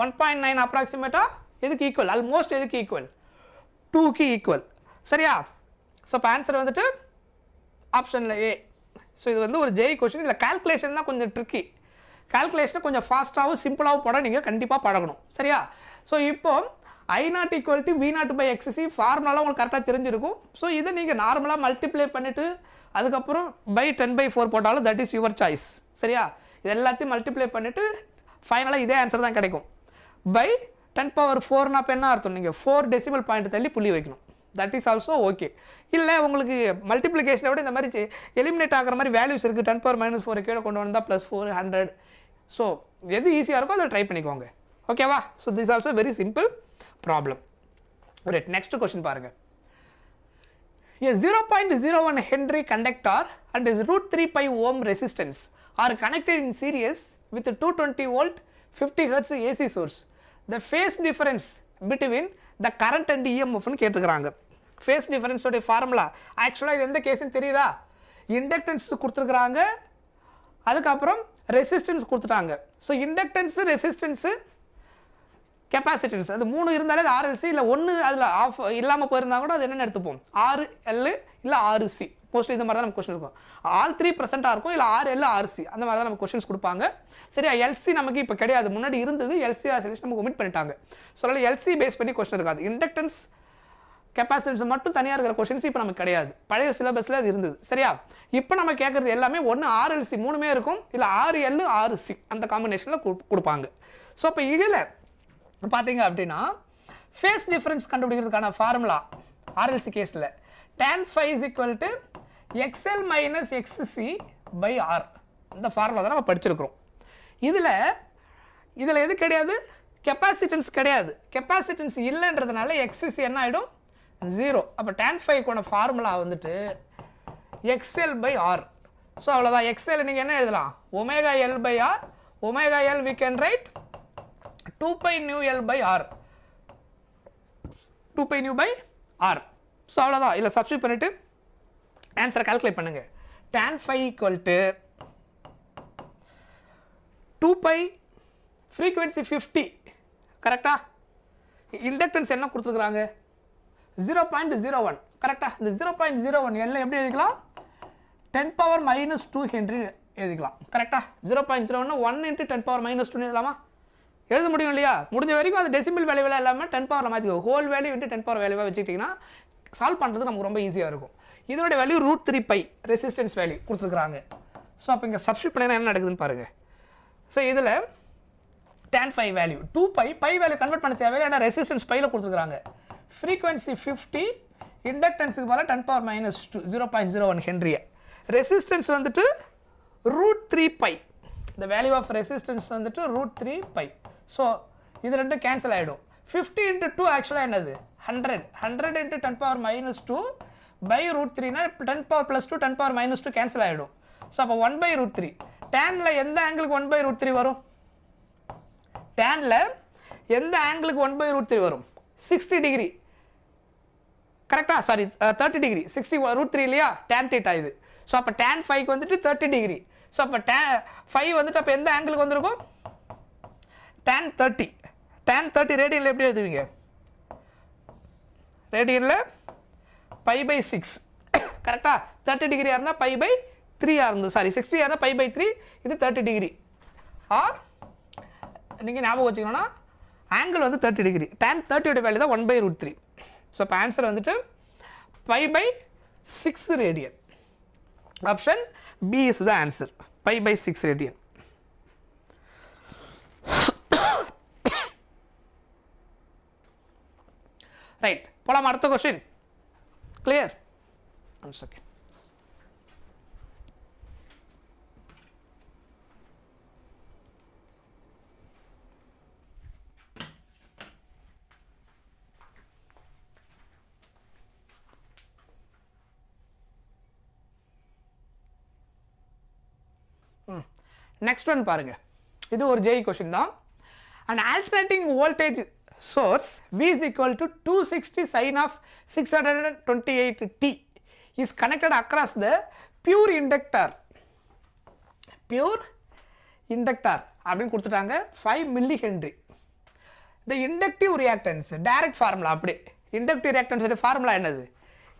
1.9 அப்ராக்சிமேட்டாக எதுக்கு ஈக்குவல்? ஆல்மோஸ்ட் எதுக்கு ஈக்குவல்? 2க்கு ஈக்குவல். சரியா? ஸோ இப்போ ஆன்சர் வந்துட்டு ஆப்ஷனில் ஏ. ஸோ இது வந்து ஒரு ஜேஇ கொஸ்டின். இதில் கால்குலேஷன் தான் கொஞ்சம் ட்ரிக்கி. கால்குலேஷனை கொஞ்சம் ஃபாஸ்ட்டாகவும் சிம்பிளாகவும் போட நீங்கள் கண்டிப்பாக பழகணும். சரியா? ஸோ இப்போது I0 = V0/XC ஃபார்முலாலாம் உங்களுக்கு கரெக்டாக தெரிஞ்சிருக்கும். ஸோ இதை நீங்கள் நார்மலாக மல்டிப்ளை பண்ணிவிட்டு அதுக்கப்புறம் பை 10/4 போட்டாலும் தட் இஸ் யுவர் சாய்ஸ். சரியா? இது எல்லாத்தையும் மல்டிப்ளை பண்ணிவிட்டு ஃபைனலாக இதே ஆன்சர் தான் கிடைக்கும். பை 10⁴ அப்போ என்ன அர்த்தம்? நீங்கள் 4 டெசிமல் பாயிண்ட் தள்ளி புள்ளி வைக்கணும். That is also okay. இல்லை உங்களுக்கு மல்டிப்ளிகேஷனை விட இந்த மாதிரி எலிமினேட் ஆகிற மாதிரி வேல்யூஸ் இருக்குது. 10⁻⁴ கீழே கொண்டு வந்தால் +4 100. ஸோ எது ஈஸியாக இருக்கோ அதை ட்ரை பண்ணிக்கோங்க. ஓகேவா? So this also very simple problem. Right, next question பாருங்கள். A 0.01 Henry conductor and his √3π ohm resistance are connected in series with 220 volt 50 Hz AC source. The phase difference between the current and EMF னு கேட்டுக்கிறாங்க. phase difference உடைய ஃபார்முலா ஆக்சுவலாக இது எந்த கேஸ்ன்னு தெரியுதா? இண்டக்டன்ஸ் கொடுத்துருக்குறாங்க, அதுக்கப்புறம் ரெசிஸ்டன்ஸ் கொடுத்துட்டாங்க. ஸோ இண்டக்டன்ஸு, ரெசிஸ்டன்ஸு, கெப்பாசிட்டன்ஸ் அது 3 இருந்தாலே அது RLC. இல்லை 1 அதில் ஆஃப் இல்லாமல் போயிருந்தால் கூட அது என்னென்னு எடுத்துப்போம்? 6L இல்லை 6C. மோஸ்ட்லி இந்த மாதிரி தான் நம்ம கொஸ்டின் இருக்கும். ஆல் 3%-ஆக இருக்கும், இல்லை 6L 6C அந்த மாதிரி தான் நம்ம கொஸ்டின்ஸ் கொடுப்பாங்க. சரியா? LC நமக்கு இப்போ கிடையாது. முன்னாடி இருந்தது LC ஆசிலேஷன் நமக்கு ஒமிட் பண்ணிட்டாங்க. ஸோ அதனால் LC பேஸ் பண்ணி கொஸ்டின் இருக்காது. இண்டக்டன்ஸ், கெப்பாசிட்டன்ஸ் மட்டும் தனியாக இருக்கிற கொஸ்டின்ஸ் இப்போ நமக்கு கிடையாது. பழைய சிலபஸில் அது இருந்தது. சரியா? இப்போ நம்ம கேட்குறது எல்லாமே ஒன்று RLC 3மே இருக்கும், இல்லை 6L 6C அந்த காம்பினேஷனில் கொடுப்பாங்க. ஸோ இப்போ இதில் பார்த்தீங்க அப்படின்னா ஃபேஸ் டிஃப்ரென்ஸ் கண்டுபிடிக்கிறதுக்கான ஃபார்முலா RLC கேஸில் tan phi = XL - XC/R. இந்த ஃபார்முலா தான் நம்ம படிச்சிருக்கிறோம். இதில் எது கிடையாது? கெப்பாசிட்டன்ஸ் கிடையாது. கெப்பாசிட்டன்ஸ் இல்லைன்றதுனால XC என்ன ஆகிடும்? 0. அப்போ tan phi-க்கான ஃபார்முலா வந்துட்டு XL/R. ஸோ அவ்வளோதான். XL நீங்கள் என்ன எழுதலாம்? ω/L/R. ω/L we can write 2π/R. 2π/R. So அவ்வளோதான். இல்லை சப்ஸ்டியூட் பண்ணிவிட்டு ஆன்சரை கால்குலேட் பண்ணுங்கள். tan phi = 2π frequency 50. கரெக்டாக? இண்டக்டன்ஸ் என்ன கொடுத்துருக்குறாங்க? 0.01. கரெக்டாக? இந்த 0.01 எல்லாம் எப்படி எழுதிக்கலாம்? 10⁻⁻2 ஹென்ரி எழுதிக்கலாம். கரெக்டாக? 0.01 1 × 10⁻⁻2 எழுதலாமா? எழுத முடியும் இல்லையா? முடிஞ்ச வரைக்கும் அது டெசிமல் வேல்யூவில் இல்லாமல் 10 பவர் மாற்றிக்கோ. ஹோல் வேல்யூ × 10 பவர் வேல்யூவாக வச்சுக்கிட்டிங்கன்னா சால்வ் பண்ணுறது நமக்கு ரொம்ப ஈஸியாக இருக்கும். இதோட வேல்யூ √3π ரெசிஸ்டன்ஸ் வேல்யூ கொடுத்துருக்குறாங்க. ஸோ அப்போ இங்கே சப்ஸ்டியூட் பண்ணினா என்ன நடக்குதுன்னு பாருங்கள். ஸோ இதில் tan phi value 2π, pi value convert பண்ண தேவையில்லை, ஏன்னா ரெசிஸ்டன்ஸ் பையில் கொடுத்துருக்குறாங்க. ஃப்ரீக்வன்சி 50, இண்டக்டன்ஸுக்கு போல 10⁻⁻2 0.01 ஹென்ரியை. ரெசிஸ்டன்ஸ் வந்துட்டு √3π. the value of resistance வந்துட்டு √3π. ஸோ இது ரெண்டும் கேன்சல் ஆகிடும். 50 × 2 ஆக்சுவலாக என்னது? 100. 100 × 10⁻⁻2 by √3 10 power + 2 10⁻⁻2 கேன்சல் ஆகிடும். ஸோ அப்போ 1/√3. டேனில் எந்த ஆங்கிளுக்கு 1/√3 வரும்? டேனில் எந்த ஆங்கிளுக்கு 1/√3 வரும்? 60 டிகிரி. கரெக்டாக? Sorry 30 degree. 60 √3 இல்லையா? tan θ இது. ஸோ அப்போ tan phi-க்கு வந்துட்டு 30 டிகிரி. ஸோ அப்போ phi வந்துட்டு அப்போ எந்த ஆங்கிளுக்கு வந்திருக்கும்? tan 30. tan 30 ரேடியனில் எப்படி எழுதுவீங்க? ரேடியனில் π/6 கரெக்டாக 30 டிகிரியாக இருந்தால் π/3 இருந்தது சாரி 60 இருந்தால் π/3 இது 30 டிகிரி ஆர் நீங்கள் ஞாபகம் வச்சுக்கணும்னா ஆங்கிள் வந்து 30 டிகிரி tan 30 வேல்யூ தான் 1/√3 ஸோ இப்போ ஆன்சர் வந்துட்டு π/6 radian option B is the answer π/6 radian right போலாம் அடுத்த question clear okay next one பாருங்க இது ஒரு ஜேஇ கொஸ்டின் தான் an alternating voltage source V is equal to 260 sin of 628t is connected across the pure inductor அப்படின்னு கொடுத்துட்டாங்க 5 milli Henry the inductive reactance direct formula அப்படி inductive reactance ஃபார்முலா என்னது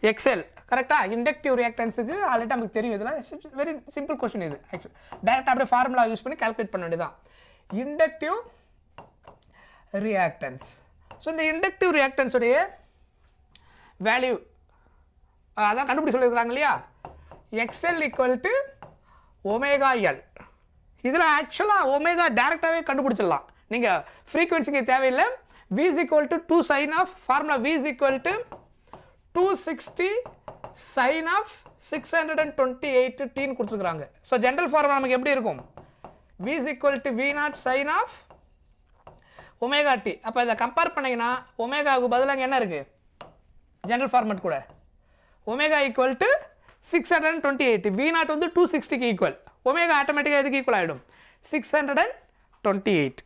XL கரெக்டா இண்டக்டிவ் ரியாக்டன்ஸுக்கு ஆல்ரெடி நமக்கு தெரியும் இதெல்லாம் வெரி சிம்பிள் கொஸ்டின் இது ஆக்சுவலி டைரெக்டாக அப்படியே ஃபார்முலா யூஸ் பண்ணி கால்குலேட் பண்ண வேண்டியதான் இண்டக்டிவ் ரியாக்டன்ஸ் ஸோ இந்த இண்டக்டிவ் ரியாக்டன்ஸுடைய வேல்யூ அதான் கண்டுபிடி சொல்லியிருக்கிறாங்க இல்லையா XL ஈக்குவல் டு ω/L இதில் ஆக்சுவலாக ஒமேகா டேரெக்டாகவே கண்டுபிடிச்சிடலாம் நீங்கள் ஃப்ரீக்வன்சிக்கு தேவையில்லை V is equal to 2 sin of formula V is equal to 260 sin of 628t கொடுத்துருக்குறாங்க ஸோ ஜென்ரல் ஃபார்முலா நமக்கு எப்படி இருக்கும் V is equal to V0 sin of ω/t அப்போ இதை கம்பேர் பண்ணிங்கன்னா ஒமேகாவுக்கு பதிலாக என்ன இருக்குது ஜென்ரல் ஃபார்மேட் கூட ஒமேகா ஈக்குவல் டு 628 V0 வந்து 260க்கு ஈக்குவல் ஒமேகா ஆட்டோமேட்டிக்காக எதுக்கு ஈக்குவல் ஆகிடும் 628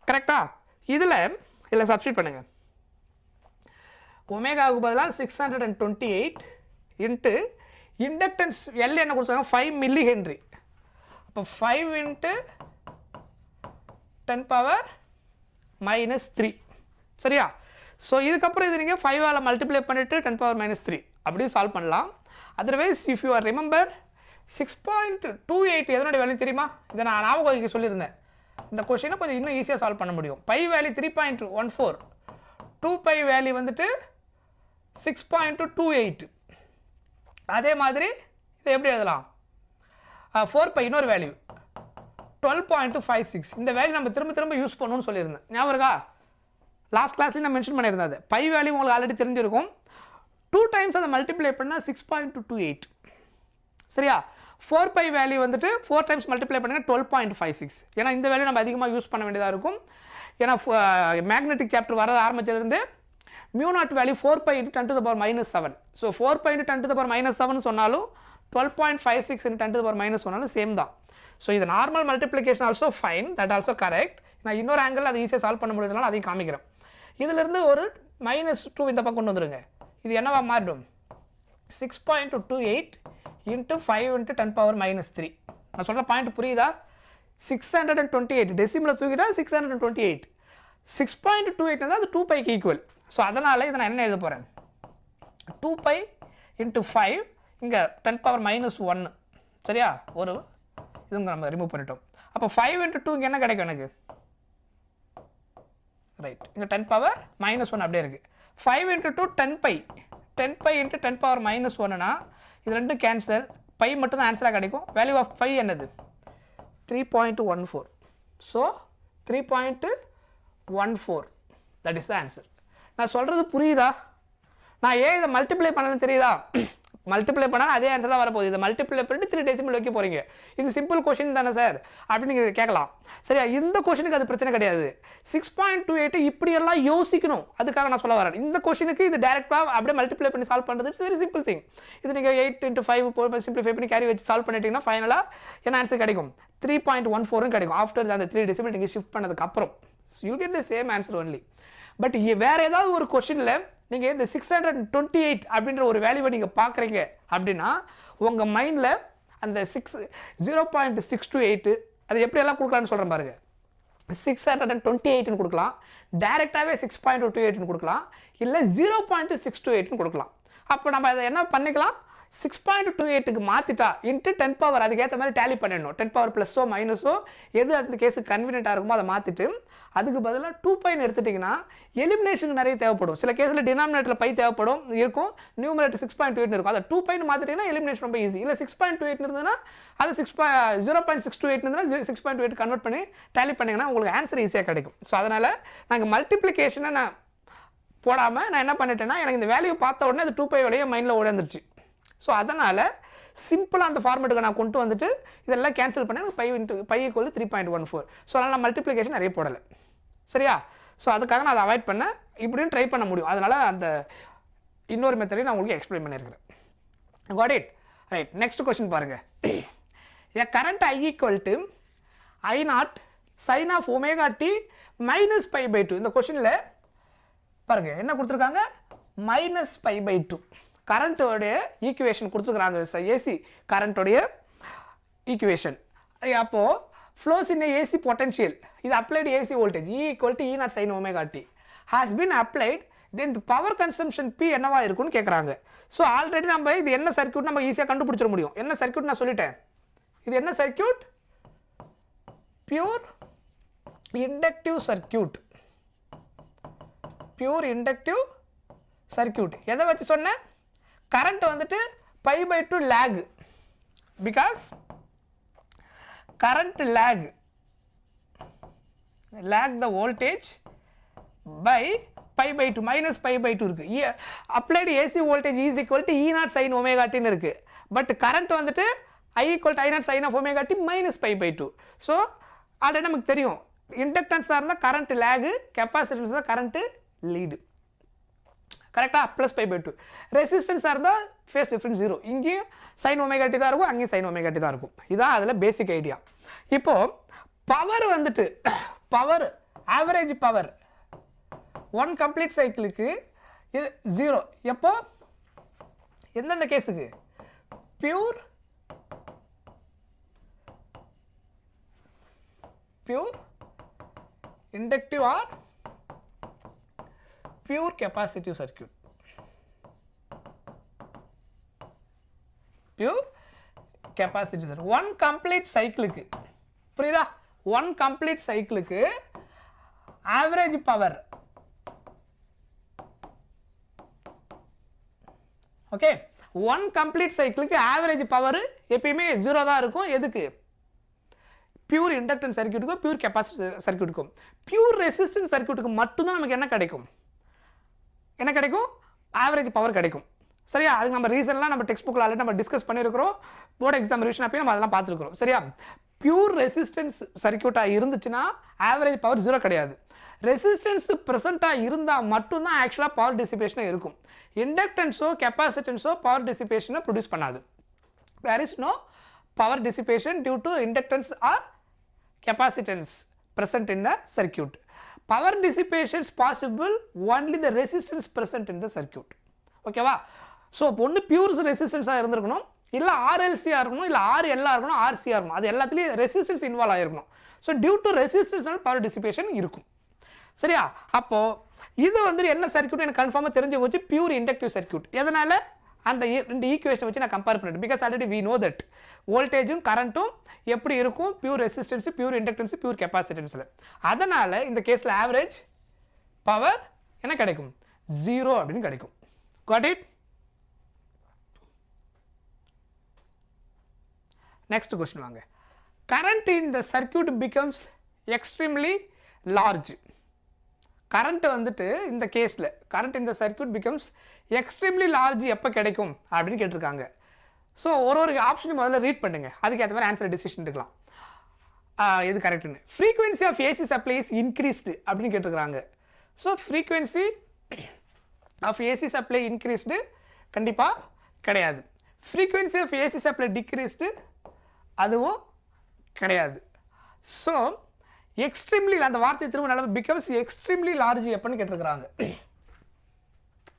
கரெக்டா இதில் சப்ஸ்டிட் பண்ணுங்கள் ஒமேகாவுக்கு பதிலாக 628 இன்ட்டு இண்டக்டன்ஸ் எல் என்ன கொடுத்தாங்க 5 மில்லி ஹென்றி அப்போ 5 இன்ட்டு 10⁻³ சரியா ஸோ இதுக்கப்புறம் இது நீங்கள் 5ஆல் மல்டிப்ளை பண்ணிவிட்டு 10⁻³ அப்படியும் சால்வ் பண்ணலாம் otherwise if you are remember 6.28 எதனுடைய வேல்யூ தெரியுமா இதை நான் ஞாபகம் சொல்லியிருந்தேன் இந்த கொஸ்டினை கொஞ்சம் இன்னும் ஈஸியாக சால்வ் பண்ண முடியும் பை வேல்யூ 3.14 2π வேல்யூ வந்துட்டு 6.28 அதே மாதிரி இதை எப்படி எழுதலாம் 4π இன்னொரு வேல்யூ 12.56 இந்த வேல்யூ நம்ம திரும்ப யூஸ் பண்ணணும்னு சொல்லியிருந்தேன் ஞாபகம் இருக்கா லாஸ்ட் கிளாஸ்லேயும் நான் மென்ஷன் பண்ணியிருந்தேன் பை வேல்யூ உங்களுக்கு ஆல்ரெடி தெரிஞ்சிருக்கும் 2 டைம்ஸ் அதை மல்டிப்ளை பண்ணால் 6.28 சரியா 4π வேல்யூ வந்துட்டு 4 டைம்ஸ் மல்டிப்ளை பண்ணுங்கள் 12.56 ஏன்னா இந்த வேல்யூ நம்ம அதிகமாக யூஸ் பண்ண வேண்டியதாக இருக்கும் ஏன்னா மேக்னெட்டிக் சாப்டர் வர ஆரம்பிச்சிலிருந்து μ0 வேல்யூ 4π × 10⁻⁷ ஸோ 4π × 10⁻⁷ சொன்னாலும் 12.56 × 10⁻⁻ சொன்னாலும் சேம் தான் ஸோ இது normal multiplication also fine that also correct நான் இன்னொரு ஆங்கிள் அதை ஈஸியாக சால்வ் பண்ண முடியுதுனால அதையும் காமிக்கிறேன் இதிலிருந்து ஒரு -2 இந்த பக்கம் கொண்டு வந்துடுங்க இது என்னவா மாறிடும் 6.28 × 5 × 10⁻⁻3 நான் சொல்கிற பாயிண்ட் புரியுதா 628 டெசிமில் தூக்கிட்டா 628 6.28 அது 2πக்கு ஈக்குவல் ஸோ அதனால் இதை நான் என்ன எழுத போகிறேன் 2π × 5 இங்கே 10⁻⁻1 சரியா ஒரு இதுங்க நம்ம ரிமூவ் பண்ணிட்டோம் அப்போ 5 × 2 இங்கே என்ன கிடைக்கும் எனக்கு ரைட் இங்கே 10⁻⁻1 அப்படியே இருக்குது 5 × 2 10π 10π × 10⁻⁻1னா இது ரெண்டும் கேன்சல் பை மட்டும் தான் ஆன்சராக கிடைக்கும் வேல்யூ ஆஃப் பை என்னது 3.14 so 3.14 that is the answer நான் சொல்கிறது புரியுதா நான் ஏன் இதை மல்டிப்ளை பண்ணலன்னு தெரியுதா மல்டிப்ளை பண்ணால் அதே ஆன்சர் தான் வரப்போகுது இதை மல்டிப்ளை பண்ணிட்டு 3 டெசிமல் வைக்க போகிறீங்க இது சிம்பிள் கொஷின் தானே சார் அப்படின்னு நீங்கள் கேட்கலாம் சரியா இந்த கொஷினுக்கு அது பிரச்சனை கிடையாது 6.28 இப்படியெல்லாம் யோசிக்கணும் அதுக்காக நான் சொல்ல வரேன் இந்த கொஷினுக்கு இது டேரெக்டாக அப்படியே மல்டிப்ளை பண்ணி சால்வ் பண்ணுறது இட்ஸ் வெரி சிம்பிள் திங் இது நீங்கள் 8 × 5 சிம்பிளிஃபை பண்ணி கேரி வச்சு சால்வ் பண்ணிட்டீங்கன்னா ஃபைனலாக என்ன ஆன்சர் கிடைக்கும் 3.14 கிடைக்கும் ஆஃப்டர் அந்த 3 டெசிமல் நீங்கள் ஷிஃப்ட் பண்ணதுக்கப்புறம் you get the same answer only but வேறு ஏதாவது ஒரு கொஷினில் நீங்கள் இந்த 628 அப்படின்ற ஒரு வேல்யூவை நீங்கள் பார்க்குறீங்க அப்படின்னா உங்கள் மைண்டில் அந்த 0.628 அது எப்படியெல்லாம் கொடுக்கலான்னு சொல்கிறேன் பாருங்கள் 628ன்னு கொடுக்கலாம் டைரெக்டாகவே 6.28ன்னு கொடுக்கலாம் இல்லை 0.628ன்னு கொடுக்கலாம் அப்போ நம்ம அதை என்ன பண்ணிக்கலாம் 6.28க்கு மாற்றிட்டா இன்ட்டு 10 பவர் அதுக்கேற்ற மாதிரி டேலி பண்ணிடணும் 10 பவர் ப்ளஸ்ஸோ மைனஸோ எது அந்த கேஸுக்கு கன்வீனியண்ட்டாக இருக்குமோ அதை மாற்றிட்டு அதுக்கு பதிலாக 2πன்னு எடுத்துட்டிங்கன்னா எலிமினேஷனுக்கு நிறைய தேவைப்படும் சில கேஸில் டினாமினேட்டரில் பை தேவைப்படும் இருக்கும் நியூமரேட்டர் 6.28 இருக்கும் அதை 2πன்னு மாற்றிட்டிங்கன்னா எலிமினேஷன் ரொம்ப ஈஸி இல்லை 6.28 இருந்ததுன்னா அது 0.628 இருந்ததுன்னா 6.28 கன்வெர்ட் பண்ணி டேலி பண்ணிங்கன்னா உங்களுக்கு ஆன்சர் ஈஸியாக கிடைக்கும் ஸோ அதனால் நாங்கள் மல்டிப்ளிகேஷனை நான் போடாமல் நான் என்ன பண்ணிட்டேன்னா எனக்கு இந்த வேல்யூ பார்த்த உடனே அது 2π வேலையை மைண்டில் ஓடிந்துருச்சு ஸோ அதனால் சிம்பிளாக அந்த ஃபார்மேட்டுக்கு நான் கொண்டு வந்துட்டு இதெல்லாம் கேன்சல் பண்ணி எனக்கு π = 3.14 ஸோ அதனால் நான் மல்டிப்ளிகேஷன் நிறைய போடலை சரியா ஸோ அதுக்காக நான் அதை அவாய்ட் பண்ணேன் இப்படின்னு ட்ரை பண்ண முடியும் அதனால் அந்த இன்னொரு மெத்தடையும் நான் உங்களுக்கு எக்ஸ்பிளைன் பண்ணியிருக்கிறேன் got it right next question பாருங்கள் a current I = I0 sin of 𝜔t minus π/2 இந்த கொஸ்டினில் பாருங்கள் என்ன கொடுத்துருக்காங்க -π/2 கரண்ட்டோடைய ஈக்குவேஷன் கொடுத்துருக்குறாங்க ஏசி கரண்ட்டோடைய ஈக்குவேஷன் அப்போது ஃப்ளோஸ் இன் ஏசி பொட்டன்ஷியல் இது applied AC voltage E = E0 sin 𝜔t has been applied then power consumption P என்னவா இருக்குன்னு கேட்குறாங்க ஸோ ஆல்ரெடி நம்ம இது என்ன சர்க்யூட் நம்ம ஈஸியாக கண்டுபிடிச்சிட முடியும் என்ன சர்க்யூட் நான் சொல்லிட்டேன் இது என்ன circuit pure inductive circuit pure inductive circuit எதை வச்சு சொன்னேன் கரண்ட் வந்துட்டு π/2 lag because current lag the voltage by π/2 minus π/2 இருக்கு applied AC voltage E = E0 sin 𝜔t ன்னு இருக்கு பட் கரண்ட் வந்துட்டு I = I0 sin of 𝜔t minus π/2 so already நமக்கு தெரியும் இண்டக்டன்ஸாக இருந்தால் கரண்ட் லேகு கெப்பாசிட்டன்ஸ் தான் கரண்ட்டு லீடு கரெக்டாக +π/2 ரெசிஸ்டன்ஸாக இருந்தால் ஃபேஸ் டிஃப்ரென்ஸ் 0 இங்கேயும் sin 𝜔t தான் இருக்கும் அங்கேயும் sin 𝜔t தான் இருக்கும் இதான் அதில் பேசிக் ஐடியா இப்போது பவர் வந்துட்டு பவர் ஆவரேஜ் பவர் 1 கம்ப்ளீட் சைக்கிளுக்கு இது 0 எப்போ எந்தெந்த கேஸுக்கு pure inductive or pure capacitive circuit pure capacitive circuit one complete cycle க்கு புரியுதா one complete cycle க்கு average power okay one complete cycle க்கு average power எப்பவுமே 0 தான் இருக்கும் எதுக்கு pure inductance circuit க்கு pure capacitive circuit க்கு pure resistance circuit க்கு மட்டும் தான் நமக்கு என்ன கிடைக்கும் என்ன கிடைக்கும் ஆவரேஜ் பவர் கிடைக்கும் சரியா அதுக்கு நம்ம ரீசன்லாம் நம்ம டெக்ஸ்ட் புக்கில் ஆல்ரெடி நம்ம டிஸ்கஸ் பண்ணியிருக்கிறோம் போர்டு எக்ஸாம் ரிவிஷன் அப்பயும் நம்ம அதெல்லாம் பார்த்துருக்குறோம் சரியா பியூர் ரெசிஸ்டன்ஸ் சர்க்யூட்டாக இருந்துச்சுன்னா ஆவரேஜ் பவர் 0 கிடையாது ரெசிஸ்டன்ஸ் ப்ரெசென்ட்டாக இருந்தால் மட்டும்தான் ஆக்சுவலாக பவர் டிசிபேஷனாக இருக்கும் இண்டக்டன்ஸோ கெப்பாசிட்டன்ஸோ பவர் டிசிபேஷனை ப்ரொடியூஸ் பண்ணாது there is no power dissipation due to inductance or capacitance present in the circuit. Power dissipation is possible only the resistance present in the circuit. Okay va? So one pure resistance ஆ இருந்திருக்கணும் இல்ல RLC ஆ இருக்கணும் இல்ல RL ஆ இருக்கணும் RC ஆ இருக்கணும் அது எல்லாத்துலயும் ரெசிஸ்டன்ஸ் இன்வால்வ் ஆயிருக்கணும். So due to resistance power dissipation இருக்கும். சரியா? அப்போ இது வந்து என்ன சர்க்யூட் எனக்கு கன்ஃபார்மா தெரிஞ்சு போச்சு பியூர் இண்டக்டிவ் சர்க்யூட். எதனால அந்த ரெண்டு ஈக்குவேஷன் வச்சு நான் கம்பேர் பண்ணிட்டேன் because already we know that வோல்டேஜும் கரண்ட்டும் எப்படி இருக்கும் pure resistance pure inductance pure கெப்பாசிட்டன்ஸ்ல. அதனால இந்த கேஸ்ல ஆவரேஜ் பவர் என்ன கிடைக்கும் 0 அப்படின்னு கிடைக்கும். Got it? Next question வாங்க. Current in the circuit becomes extremely large. Current வந்துட்டு இந்த கேஸ்ல current in the circuit becomes extremely large எப்போ கிடைக்கும் அப்படின்னு கேட்டிருக்காங்க. ஸோ ஒரு ஆப்ஷன் முதல்ல ரீட் பண்ணுங்க அதுக்கு ஏற்ற மாதிரி ஆன்சர் டிசிஷன் எடுக்கலாம். இது கரெக்டுன்னு frequency of AC supply is increased அப்படின்னு கேட்டிருக்காங்க. So frequency of AC supply increased கண்டிப்பாக கிடையாது. Frequency of AC supply decreased அதுவும் கிடையாது. ஸோ எக்ஸ்ட்ரீம்லி அந்த வார்த்தை திரும்ப நல்ல பிகம்ஸ் எக்ஸ்ட்ரீம்லி லார்ஜ் எப்போன்னு கேட்டிருக்கிறாங்க.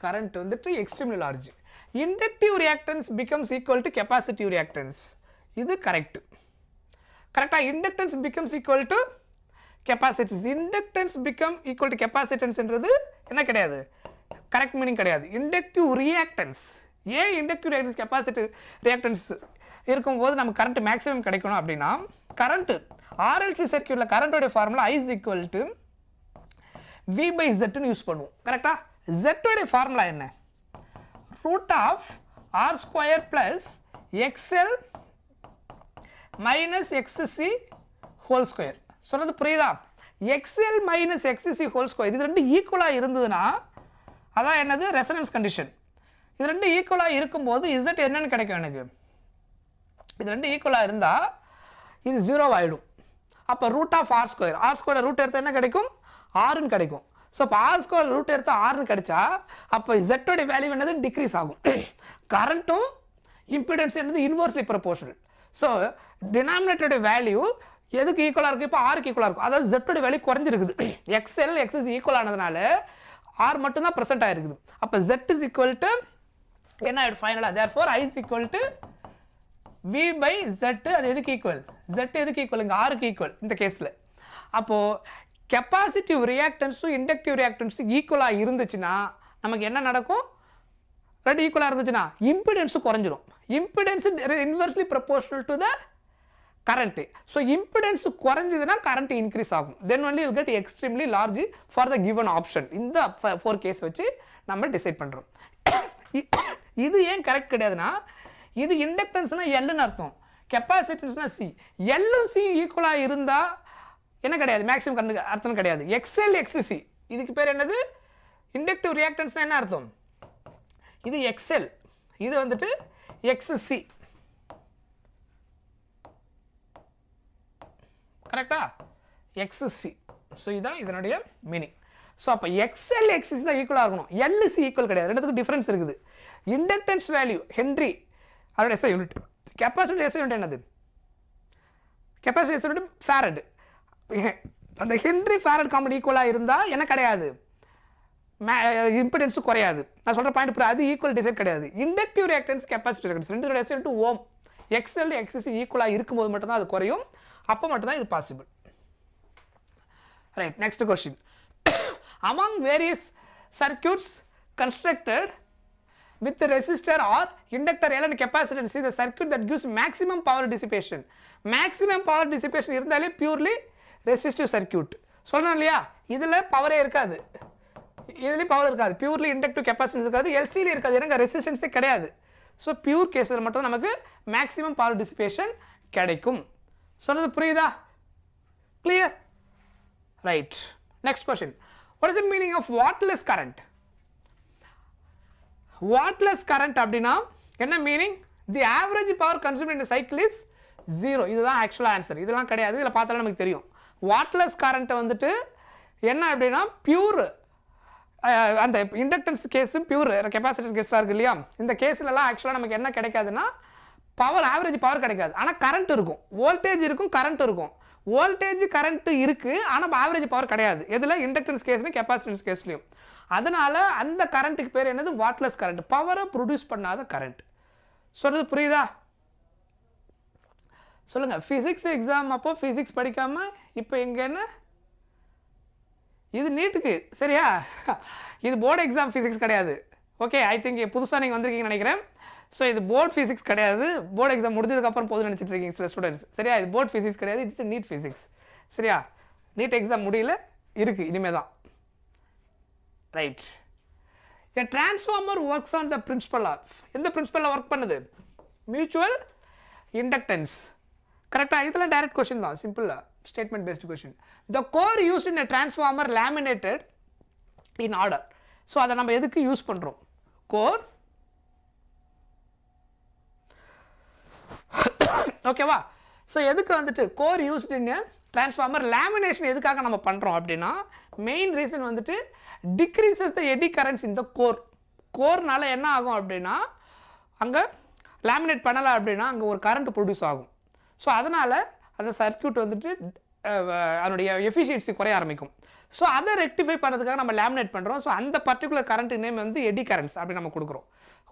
கரண்ட் வந்துட்டு extremely large. Inductive reactance becomes equal to capacitive reactance. இது கரெக்ட். கரெக்டாக inductance becomes equal to capacitance. Inductance become equal to கெப்பாசிட்டன்ஸ்ன்றது என்ன கிடையாது கரெக்ட் மீனிங் கிடையாது. இண்டக்டிவ் ரியாக்டன்ஸ், ஏன் இண்டக்டிவ் ரியாக்டன்ஸ் கெப்பாசிட்டிவ் ரியாக்டன்ஸ் இருக்கும்போது நமக்கு கரண்ட் மேக்ஸிமம் கிடைக்கணும் அப்படின்னா, கரண்ட்டு ஆர்எல்சி சர்க்யூட்டில் கரண்ட்டோடைய ஃபார்முலா I = V/Z யூஸ் பண்ணுவோம். கரெக்டாக? Z ஃபார்முலா என்ன? √R² + XL - XC² சொல்கிறது புரியுதா? XL - XC² இது ரெண்டு ஈக்குவலாக இருந்ததுன்னா அதான் என்னது ரெசனன்ஸ் கண்டிஷன். இது ரெண்டு ஈக்குவலாக இருக்கும்போது Z என்னன்னு கிடைக்கும் எனக்கு? இது ரெண்டு ஈக்குவலாக இருந்தால் இது 0 ஆகிடும். அப்போ √R², R² ரூட் எடுத்தால் என்ன கிடைக்கும்? Rன்னு கிடைக்கும். ஸோ இப்போ R² ரூட் எடுத்தால் Rன்னு கிடைச்சா அப்போ Z வேல்யூ என்னது? டிக்ரீஸ் ஆகும். கரண்ட்டும் இம்பிடன்ஸ் என்னது? Inversely proportional. ஸோ டினாமினேட்டரோட வேல்யூ எதுக்கு ஈக்குவலாக இருக்குது? இப்போ Rக்கு ஈக்குவலாக இருக்கும். அதாவது Z வேல்யூ குறைஞ்சிருக்குது. XL XC ஈக்குவல் ஆனதுனால R மட்டும்தான் ப்ரெசென்ட் ஆகிருக்குது. அப்போ Z = என்ன ஆகிடும் ஃபைனலாக? Therefore I = V/Z. அது எதுக்கு ஈக்குவல்? Z எதுக்கு ஈக்குவல்? இங்கே Rக்கு ஈக்குவல் இந்த கேஸில். அப்போது கெப்பாசிட்டிவ் ரியாக்டன்ஸும் இண்டக்டிவ் ரியாக்டன்ஸும் ஈக்குவலாக இருந்துச்சுன்னா நமக்கு என்ன நடக்கும்? ரெண்டு ஈக்குவலாக இருந்துச்சுன்னா இம்பிடன்ஸும் குறைஞ்சிரும். Impedance inversely proportional to the current. So impedance குறைஞ்சதுன்னா கரண்ட் இன்க்ரீஸ் ஆகும். Then only will get extremely large for the given option. இந்த 4 கேஸ் வச்சு நம்ம டிசைட் பண்ணுறோம். இது ஏன் கரெக்ட் கிடையாதுன்னா, இது இண்டக்டன்ஸ்னால் Lன்னு அர்த்தம், கெப்பாசிட்டன்ஸ்னால் C. Lலும் C ஈக்குவலாக இருந்தால் என்ன கிடையாது? மேக்ஸிமம் கரண்ட் அர்த்தம் கிடையாது. XL XC இதுக்கு பேர் என்னது? இண்டக்டிவ் ரியாக்டன்ஸ்னால் என்ன அர்த்தம்? இது XL, இது வந்துட்டு XC. கரெக்டா? XC. ஸோ இதுதான் இதனுடைய மீனிங். ஸோ அப்போ XL XC தான் ஈக்குவலாக இருக்கணும். LC ஈக்குவல் கிடையாது. ரெண்டுத்துக்கு டிஃப்ரென்ஸ் இருக்குது. இண்டக்டன்ஸ் வேல்யூ ஹென்ரி, அதோட SI unit. Capacity SI unit என்னது? Capacity SI unit farad. அந்த ஹென்ரி ஃபேரட் காம்பவுண்ட் ஈக்குவலாக இருந்தால் என்ன கிடையாது? இம்பிடன்ஸும் குறையாது. நான் சொல்கிற பாயிண்ட் இப்போ அது ஈக்குவல் டிசைட் கிடையாது. இண்டக்டிவ் ரியாக்டன்ஸ் கெப்பாசிட்டி ரியாக்டன்ஸ் ரெண்டு SI யூனிட் ஓம். XL XC ஈக்குவலாக இருக்கும்போது மட்டும்தான் அது குறையும். அப்போ மட்டும்தான் இது possible. Right, next question. Among various circuits constructed with the resistor or inductor L and capacitance, the circuit that gives maximum power dissipation. Maximum power dissipation இருந்தாலே purely resistive circuit. சொல்லணும் இல்லையா? இதில் பவரே இருக்காது, இதுலேயும் பவர் இருக்காது. பியூர்லி இண்டக்டிவ் கெப்பாசிட்டன்ஸ் இருக்காது, எல்சியில் இருக்காது, ஏன்னா ரெசிஸ்டன்ஸே கிடையாது. ஸோ பியூர் கேஸில் மட்டும் நமக்கு மேக்ஸிமம் பவர் டிசிபேஷன் கிடைக்கும். சொல்கிறது புரியுதா? Clear? Right, next question. What is the meaning of wattless current? Wattless current அப்படின்னா என்ன meaning? The average power consumed in cycle is 0. இதுதான் ஆக்சுவலாக ஆன்சர். இதெல்லாம் கிடையாது, இதில் பார்த்தாலும் நமக்கு தெரியும். வாட்லெஸ் கரண்ட்டை வந்துட்டு என்ன அப்படின்னா பியூர் அந்த இண்டக்டன்ஸ் கேஸும் பியூர் கெப்பாசிட்டன்ஸ் கேஸ்லாம் இருக்குது இல்லையா? இந்த கேஸ்லலாம் ஆக்சுவலாக நமக்கு என்ன கிடைக்காதுன்னா பவர், ஆவரேஜ் பவர் கிடைக்காது. ஆனால் கரண்ட் இருக்கும், வோல்டேஜ் இருக்கும், கரண்ட் இருக்கும். வோல்டேஜ் கரண்ட்டு இருக்குது, ஆனால் ஆவரேஜ் பவர் கிடையாது. எதில்? இண்டக்டன்ஸ் கேஸ்லையும் கெப்பாசிட்டன்ஸ் கேஸ்லையும். அதனால் அந்த கரண்ட்டுக்கு பேர் என்னது? Wattless current. பவரை ப்ரொடியூஸ் பண்ணாத கரண்ட். சொல்கிறது புரியுதா? சொல்லுங்கள். ஃபிசிக்ஸ் எக்ஸாம் அப்போ ஃபிசிக்ஸ் படிக்காமல் இப்போ எங்கே என்ன? இது நீட்டுக்கு சரியா? இது போர்டு எக்ஸாம் ஃபிசிக்ஸ் கிடையாது. ஓகே, ஐ திங்க் புதுசாக நீங்கள் வந்திருக்கீங்கன்னு நினைக்கிறேன். ஸோ இது போர்ட் ஃபிசிக்ஸ் கிடையாது. போர்டு எக்ஸாம் முடிஞ்சதுக்கப்புறம் போதும் நினச்சிட்டு இருக்கீங்க சில ஸ்டூடெண்ட்ஸ். சரியா? இது போர்ட் ஃபிசிக்ஸ் கிடையாது, இட்ஸ் நீட் ஃபிசிக்ஸ். சரியா? நீட் எக்ஸாம் முடியல, இருக்குது இனிமேல் தான். Right. A transformer works on the principle of, எந்த பிரின்சிபலில் ஒர்க் பண்ணுது? Mutual inductance. கரெக்டாக? இதெல்லாம் டைரக்ட் கொஸ்டின் தான், simple statement based question. The core used in a transformer laminated in order. So அதை நம்ம எதுக்கு யூஸ் பண்ணுறோம்? core. ஓகேவா? ஸோ எதுக்கு வந்துட்டு core used in transformer lamination எதுக்காக நம்ம பண்ணுறோம் அப்படின்னா, மெயின் ரீசன் வந்துட்டு decreases the eddy currents in the core. கோர்னால என்ன ஆகும் அப்படின்னா, அங்கே லேமினேட் பண்ணலை அப்படின்னா அங்கே ஒரு கரண்ட் ப்ரொடியூஸ் ஆகும். ஸோ அதனால் அந்த சர்க்யூட் வந்துட்டு அதனுடைய எஃபிஷியன்சி குறைய ஆரம்பிக்கும். ஸோ அதை ரெக்டிஃபை பண்ணுறதுக்காக நம்ம லேமினேட் பண்ணுறோம். ஸோ அந்த பர்டிகுலர் கரண்ட் நேம் வந்து எடி கரண்ட்ஸ் அப்படி நம்ம கொடுக்குறோம்.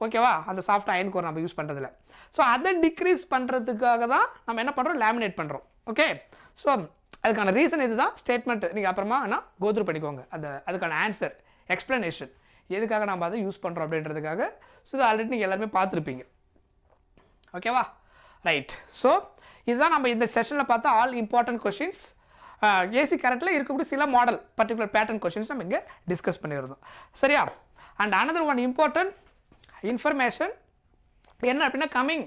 ஓகேவா? அந்த சாஃப்ட் அயன் கோர் நம்ம யூஸ் பண்ணுறதில்ல. ஸோ அதை டிக்ரீஸ் பண்ணுறதுக்காக தான் நம்ம என்ன பண்ணுறோம்? லேமினேட் பண்ணுறோம். ஓகே, ஸோ அதுக்கான ரீசன் இது தான். ஸ்டேட்மெண்ட் நீங்கள் அப்புறமா வேணால் கோத்ரூ பண்ணிக்கோங்க. அதுக்கான ஆன்சர் எக்ஸ்ப்ளனேஷன் எதுக்காக நம்ம அதை யூஸ் பண்ணுறோம் அப்படின்றதுக்காக. ஸோ இது ஆல்ரெடி நீங்கள் எல்லாருமே பார்த்துருப்பீங்க. ஓகேவா? ரைட். ஸோ இதுதான் நம்ம இந்த செஷனில் பார்த்தா ஆல் இம்பார்ட்டன்ட் கொஷின்ஸ். ஏசி கரண்ட்டில் இருக்கக்கூடிய சில மாடல் பர்டிகுலர் பேட்டர்ன் கொஷின்ஸ் நம்ம இங்கே டிஸ்கஸ் பண்ணியிருந்தோம். சரியா? And another one important information என்ன அப்படின்னா கம்மிங்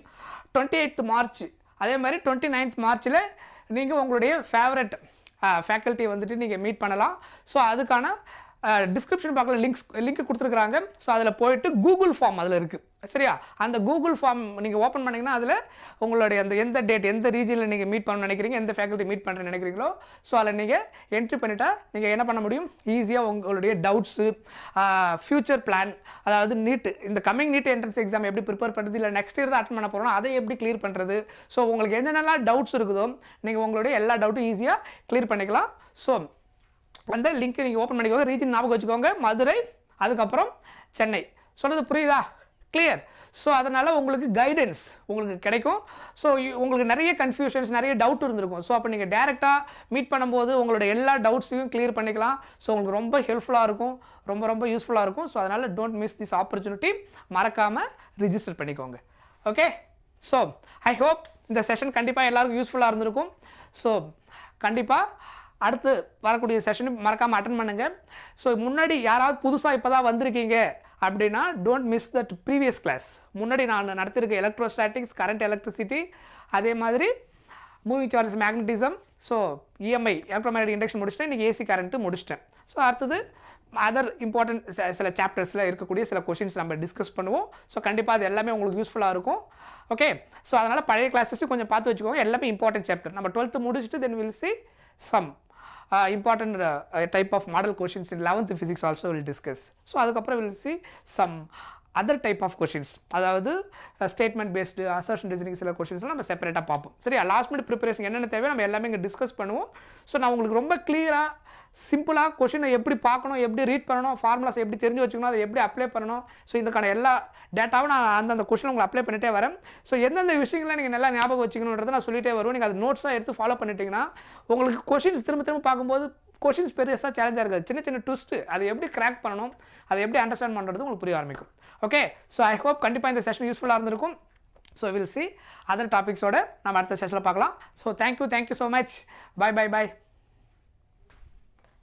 28th மார்ச் அதே மாதிரி 29th மார்ச்சில் நீங்கள் உங்களுடைய ஃபேவரட் ஃபேக்கல்ட்டி வந்துட்டு நீங்கள் மீட் பண்ணலாம். ஸோ அதுக்கான டிஸ்கிரிப்ஷன் பாக்ஸில் லிங்க் கொடுத்துருக்குறாங்க. ஸோ அதில் போயிட்டு கூகுள் ஃபார்ம் அதில் இருக்குது. சரியா? அந்த கூகுள் ஃபார்ம் நீங்கள் ஓப்பன் பண்ணிங்கன்னா அதில் உங்களுடைய அந்த எந்த டேட் எந்த ரீஜனில் நீங்கள் மீட் பண்ண நினைக்கிறீங்க, எந்த ஃபேக்கல்ட்டி மீட் பண்ணுறேன்னு நினைக்கிறீங்களோ ஸோ அதில் நீங்கள் என்ட்ரி பண்ணிட்டா நீங்கள் என்ன பண்ண முடியும், ஈஸியாக உங்களுடைய டவுட்ஸு, ஃப்யூச்சர் பிளான், அதாவது நீட் இந்த கம்மிங் நீட் என்ட்ரன்ஸ் எக்ஸாம் எப்படி ப்ரிப்பேர் பண்ணுறது, இல்லை நெக்ஸ்ட் இயர் தான் அட்டன் பண்ண போகிறோம் அதை எப்படி கிளியர் பண்ணுறது, ஸோ உங்களுக்கு என்னென்னலாம் டவுட்ஸ் இருக்குதோ நீங்கள் உங்களுடைய எல்லா டவுட்டும் ஈஸியாக கிளியர் பண்ணிக்கலாம். ஸோ அந்த லிங்க் நீங்கள் ஓப்பன் பண்ணிக்கோங்க. ரீஜன் ஞாபகம் வச்சுக்கோங்க, மதுரை, அதுக்கப்புறம் சென்னை. சொன்னது புரியுதா? கிளியர். ஸோ அதனால் உங்களுக்கு கைடன்ஸ் உங்களுக்கு கிடைக்கும். ஸோ உங்களுக்கு நிறைய கன்ஃபியூஷன்ஸ் நிறைய டவுட் இருந்திருக்கும். ஸோ அப்போ நீங்கள் டேரெக்டாக மீட் பண்ணும்போது உங்களோட எல்லா டவுட்ஸையும் கிளியர் பண்ணிக்கலாம். ஸோ உங்களுக்கு ரொம்ப ஹெல்ப்ஃபுல்லாக இருக்கும், ரொம்ப ரொம்ப யூஸ்ஃபுல்லாக இருக்கும். ஸோ அதனால் டோன்ட் மிஸ் திஸ் ஆப்பர்ச்சுனிட்டி, மறக்காமல் ரிஜிஸ்டர் பண்ணிக்கோங்க. ஓகே? ஸோ ஐ ஹோப் இந்த செஷன் கண்டிப்பாக எல்லாருக்கும் யூஸ்ஃபுல்லாக இருந்திருக்கும். ஸோ கண்டிப்பாக அடுத்து வரக்கூடிய செஷனும் மறக்காமல் அட்டன் பண்ணுங்கள். ஸோ முன்னாடி யாராவது புதுசாக இப்போ தான் வந்திருக்கீங்க அப்படின்னா don't miss that previous class. முன்னாடி நான் நடத்திருக்க எலக்ட்ரோஸ்டாட்டிக்ஸ், கரண்ட் எலக்ட்ரிசிட்டி, அதே மாதிரி moving charges, magnetism, so EMI electromagnetic induction முடிச்சிட்டேன். இன்றைக்கி ஏசி கரண்ட்டு முடிச்சிட்டேன். ஸோ அடுத்தது அதர் இம்பார்ட்டன்ட் சில சாப்டர்ஸில் இருக்கக்கூடிய சில கொஷின்ஸ் நம்ம டிஸ்கஸ் பண்ணுவோம். ஸோ கண்டிப்பாக அது எல்லாமே உங்களுக்கு யூஸ்ஃபுல்லாக இருக்கும். ஓகே? ஸோ அதனால் பழைய கிளாஸஸும் கொஞ்சம் பார்த்து வச்சுக்கோங்க. எல்லாமே இம்பார்ட்டன்ட் சாப்டர். நம்ம 12th முடிச்சுட்டு then will see some important type of model questions in 11th physics also will discuss. So அதுக்கப்புறம் will see some other type of questions, அதாவது ஸ்டேட்மெண்ட் பேஸ்டு அசர்ஷன் ரீசனிங் சில கொஷின்ஸ்லாம் நம்ம செப்பரேட்டாக பார்ப்போம். சரியா? லாஸ்ட் மினிட் ப்ரிப்பரேஷன் என்னென்ன தேவை நம்ம எல்லாமே இங்கே டிஸ்கஸ் பண்ணுவோம். ஸோ நான் உங்களுக்கு ரொம்ப கிளியராக சிம்பிளாக கொஷினை எப்படி பார்க்கணும், எப்படி ரீட் பண்ணணும், ஃபார்முலாஸ் எப்படி தெரிஞ்சு வச்சுக்கணும், அதை எப்படி அப்ளை பண்ணணும், ஸோ இதுக்கான எல்லா டேட்டாவும் நான் அந்தந்த கொஷின் உங்களுக்கு அப்ளை பண்ணிட்டே வரேன். ஸோ எந்தெந்த விஷயங்களை நீங்கள் நல்லா ஞாபகம் வச்சுக்கணுன்றதை நான் சொல்லிட்டே வருவேன். நீங்கள் அது நோட்ஸாக எடுத்து ஃபாலோ பண்ணிட்டீங்கன்னா உங்களுக்கு கொஷின்ஸ் திரும்ப திரும்ப பார்க்கும்போது கொஷின்ஸ் பெருசாக சேலஞ்சாக இருக்காது. சின்ன சின்ன ட்விஸ்ட்டு அதை எப்படி கிராக் பண்ணணும், அதை எப்படி அண்டர்ஸ்டாண்ட் பண்ணுறது உங்களுக்கு புரிய ஆரம்பிக்கும். ஓகே? ஸோ ஐ ஹோப் கண்டிப்பாக இந்த செஷன் யூஸ்ஃபுல்லாக இருந்திருக்கும். ஸோ வில் see அதர் டாபிக்ஸோட நம்ம அடுத்த செஷனில் பார்க்கலாம். So thank you so much. By.